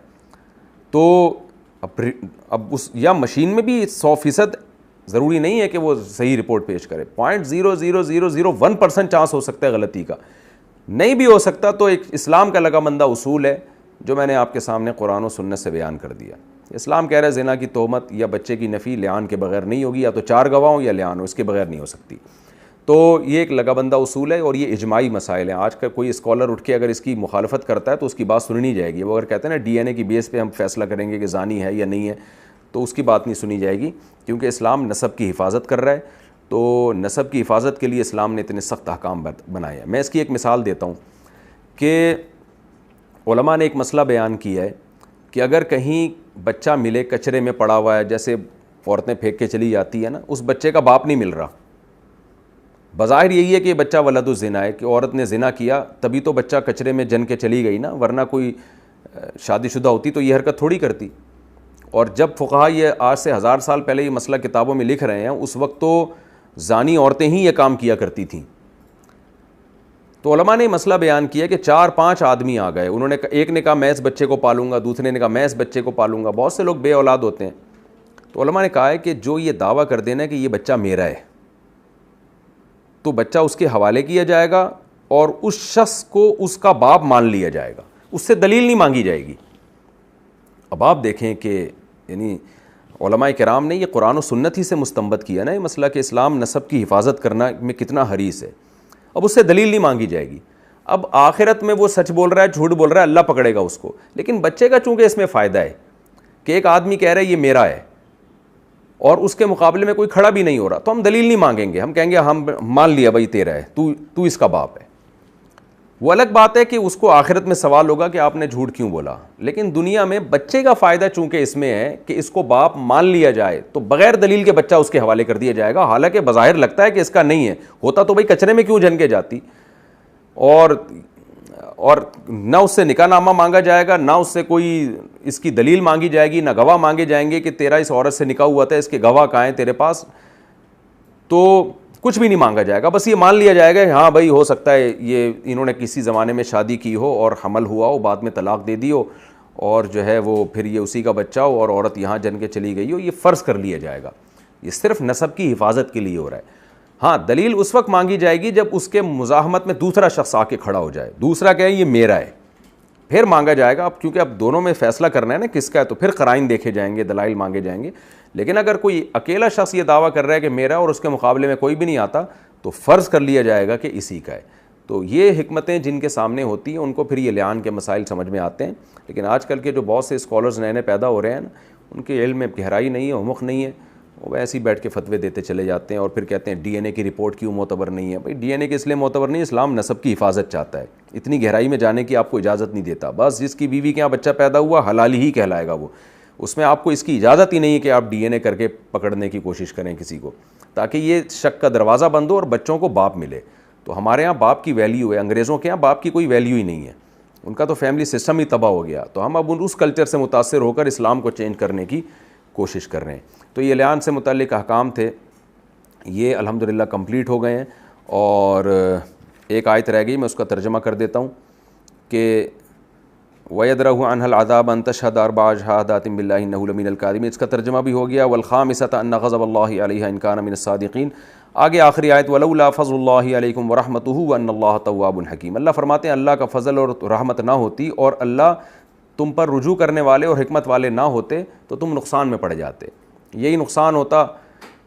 تو اب اس یا مشین میں بھی 100% ضروری نہیں ہے کہ وہ صحیح رپورٹ پیش کرے. 0.0001% چانس ہو سکتا ہے غلطی کا, نہیں بھی ہو سکتا. تو ایک اسلام کا لگا بندہ اصول ہے جو میں نے آپ کے سامنے قرآن و سنت سے بیان کر دیا. اسلام کہہ رہا ہے زنا کی تہمت یا بچے کی نفی لعان کے بغیر نہیں ہوگی, یا تو 4 گواہ ہوں یا لعان ہو, اس کے بغیر نہیں ہو سکتی. تو یہ ایک لگا بندہ اصول ہے اور یہ اجماعی مسائل ہیں. آج کا کوئی اسکالر اٹھ کے اگر اس کی مخالفت کرتا ہے تو اس کی بات سنی نہیں جائے گی. وہ اگر کہتے ہیں نا ڈی این اے کی بیس پہ ہم فیصلہ کریں گے کہ زانی ہے یا نہیں ہے تو اس کی بات نہیں سنی جائے گی, کیونکہ اسلام نسب کی حفاظت کر رہا ہے. تو نسب کی حفاظت کے لیے اسلام نے اتنے سخت احکام بنائے ہیں. میں اس کی ایک مثال دیتا ہوں کہ علماء نے ایک مسئلہ بیان کیا ہے کہ اگر کہیں بچہ ملے کچرے میں پڑا ہوا ہے, جیسے عورتیں پھینک کے چلی جاتی ہیں نا, اس بچے کا باپ نہیں مل رہا. بظاہر یہی ہے کہ بچہ ولد الزنا ہے کہ عورت نے زنا کیا تبھی تو بچہ کچرے میں جن کے چلی گئی نا, ورنہ کوئی شادی شدہ ہوتی تو یہ حرکت تھوڑی کرتی. اور جب فقہا یہ آج سے 1000 سال پہلے یہ مسئلہ کتابوں میں لکھ رہے ہیں, اس وقت تو زانی عورتیں ہی یہ کام کیا کرتی تھیں. تو علماء نے مسئلہ بیان کیا کہ 4-5 آدمی آ گئے, انہوں نے ایک نے کہا میں اس بچے کو پالوں گا, دوسرے نے کہا میں اس بچے کو پالوں گا. بہت سے لوگ بے اولاد ہوتے ہیں. تو علماء نے کہا ہے کہ جو یہ دعویٰ کر دینا ہے کہ یہ بچہ میرا ہے تو بچہ اس کے حوالے کیا جائے گا اور اس شخص کو اس کا باپ مان لیا جائے گا, اس سے دلیل نہیں مانگی جائے گی. اب آپ دیکھیں کہ یعنی علماء کرام نے یہ قرآن و سنت ہی سے مستنبط کیا نا یہ مسئلہ کہ اسلام نسب کی حفاظت کرنا میں کتنا حریص ہے. اب اس سے دلیل نہیں مانگی جائے گی. اب آخرت میں وہ سچ بول رہا ہے جھوٹ بول رہا ہے اللہ پکڑے گا اس کو, لیکن بچے کا چونکہ اس میں فائدہ ہے کہ ایک آدمی کہہ رہا ہے یہ میرا ہے اور اس کے مقابلے میں کوئی کھڑا بھی نہیں ہو رہا, تو ہم دلیل نہیں مانگیں گے, ہم کہیں گے ہم مان لیا بھائی تیرا ہے, تو اس کا باپ ہے. وہ الگ بات ہے کہ اس کو آخرت میں سوال ہوگا کہ آپ نے جھوٹ کیوں بولا. لیکن دنیا میں بچے کا فائدہ چونکہ اس میں ہے کہ اس کو باپ مان لیا جائے تو بغیر دلیل کے بچہ اس کے حوالے کر دیا جائے گا, حالانکہ بظاہر لگتا ہے کہ اس کا نہیں ہے. ہوتا تو بھائی کچرے میں کیوں جن کے جاتی, اور نہ اس سے نکاح نامہ مانگا جائے گا, نہ اس سے کوئی اس کی دلیل مانگی جائے گی, نہ گواہ مانگے جائیں گے کہ تیرا اس عورت سے نکاح ہوا تھا, اس کے گواہ کہاں ہیں تیرے پاس. تو کچھ بھی نہیں مانگا جائے گا, بس یہ مان لیا جائے گا ہاں بھائی ہو سکتا ہے یہ انہوں نے کسی زمانے میں شادی کی ہو اور حمل ہوا ہو, بعد میں طلاق دے دی ہو اور جو ہے وہ پھر یہ اسی کا بچہ ہو اور عورت یہاں جن کے چلی گئی ہو, یہ فرض کر لیا جائے گا. یہ صرف نسب کی حفاظت کے لیے ہو رہا ہے. ہاں دلیل اس وقت مانگی جائے گی جب اس کے مزاحمت میں دوسرا شخص آ کے کھڑا ہو جائے, دوسرا کہے یہ میرا ہے, پھر مانگا جائے گا. اب کیونکہ اب دونوں میں فیصلہ کرنا ہے نا کس کا ہے, تو پھر قرائن دیکھے جائیں گے, دلائل مانگے جائیں گے. لیکن اگر کوئی اکیلا شخص یہ دعویٰ کر رہا ہے کہ میرا اور اس کے مقابلے میں کوئی بھی نہیں آتا تو فرض کر لیا جائے گا کہ اسی کا ہے. تو یہ حکمتیں جن کے سامنے ہوتی ہیں ان کو پھر یہ لعان کے مسائل سمجھ میں آتے ہیں. لیکن آج کل کے جو بہت سے اسکالرز نئے نئے پیدا ہو رہے ہیں نا, ان کے علم میں گہرائی نہیں ہے, عمق نہیں ہے, وہ ایسے ہی بیٹھ کے فتوے دیتے چلے جاتے ہیں اور پھر کہتے ہیں ڈی این اے کی رپورٹ کیوں معتبر نہیں ہے. بھائی ڈی این اے کے اس لیے معتبر نہیں, اسلام نسب کی حفاظت چاہتا ہے, اتنی گہرائی میں جانے کی آپ کو اجازت نہیں دیتا. بس جس کی بیوی کے یہاں بچہ پیدا ہوا حلالی ہی کہلائے گا وہ, اس میں آپ کو اس کی اجازت ہی نہیں ہے کہ آپ ڈی این اے کر کے پکڑنے کی کوشش کریں کسی کو, تاکہ یہ شک کا دروازہ بند ہو اور بچوں کو باپ ملے. تو ہمارے ہاں باپ کی ویلیو ہے, انگریزوں کے ہاں باپ کی کوئی ویلیو ہی نہیں ہے, ان کا تو فیملی سسٹم ہی تباہ ہو گیا. تو ہم اب اس کلچر سے متاثر ہو کر اسلام کو چینج کرنے کی کوشش کر رہے ہیں. تو یہ لعان سے متعلق احکام تھے, یہ الحمدللہ کمپلیٹ ہو گئے ہیں. اور ایک آیت رہ گئی, میں اس کا ترجمہ کر دیتا ہوں کہ وَيَدْرَهُ عَنْهَا الْعَذَابَ أَن تَشْهَدَ أَرْبَعَ شَهَادَاتٍ بِاللَّهِ إِنَّهُ لَمِنَ الْكَاذِبِينَ, اس کا ترجمہ بھی ہو گیا. وَالْخَامِسَةَ أَنَّ غَضَبَ اللَّهِ عَلَيْهَا إِن كَانَ مِنَ الصَّادِقِينَ. آگے آخری آیت وَلَوْلَا فَضْلُ اللَّهِ عَلَيْكُمْ وَرَحْمَتُهُ وَأَنَّ اللَّهَ تَوَّابٌ حَكِيمٌ. اللہ فرماتے ہیں اللہ کا فضل اور رحمت نہ ہوتی اور اللہ تم پر رجوع کرنے والے اور حکمت والے نہ ہوتے تو تم نقصان میں پڑ جاتے. یہی نقصان ہوتا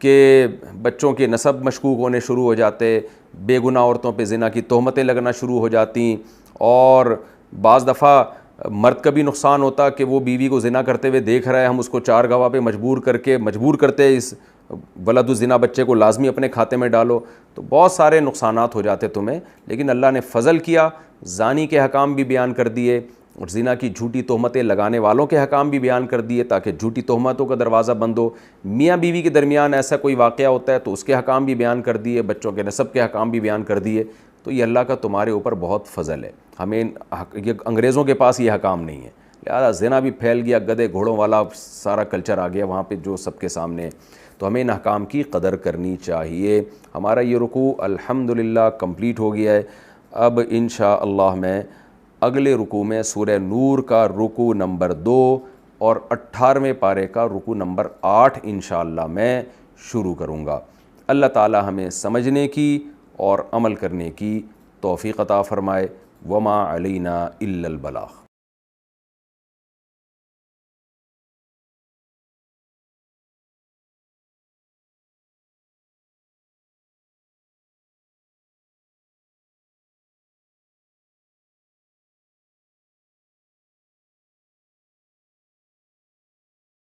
کہ بچوں کے نسب مشکوک ہونے شروع ہو جاتے، بے گناہ عورتوں پہ زنا کی تہمتیں لگنا شروع ہو جاتی، اور بعض دفعہ مرد کا بھی نقصان ہوتا کہ وہ بیوی کو زنا کرتے ہوئے دیکھ رہا ہے، ہم اس کو چار گواہ پہ مجبور کرتے اس ولد الزنا بچے کو لازمی اپنے کھاتے میں ڈالو، تو بہت سارے نقصانات ہو جاتے تمہیں. لیکن اللہ نے فضل کیا، زانی کے حکام بھی بیان کر دیے اور زنا کی جھوٹی تہمتیں لگانے والوں کے حکام بھی بیان کر دیے تاکہ جھوٹی تہمتوں کا دروازہ بند ہو. میاں بیوی کے درمیان ایسا کوئی واقعہ ہوتا ہے تو اس کے حکام بھی بیان کر دیے، بچوں کے نسب کے حکام بھی بیان کر دیے. تو یہ اللہ کا تمہارے اوپر بہت فضل ہے. ہمیں یہ انگریزوں کے پاس یہ حکام نہیں ہے، لہٰذا زنا بھی پھیل گیا، گدھے گھوڑوں والا سارا کلچر آ گیا وہاں پہ جو سب کے سامنے ہے. تو ہمیں ان احکام کی قدر کرنی چاہیے. ہمارا یہ رکوع الحمدللہ کمپلیٹ ہو گیا ہے. اب انشاءاللہ میں اگلے رکوع میں سورہ نور کا رکوع نمبر 2 اور 18ویں پارے کا رکوع نمبر 8 انشاءاللہ میں شروع کروں گا. اللہ تعالی ہمیں سمجھنے کی اور عمل کرنے کی توفیق عطا فرمائے. وما علینا الا البلاغ.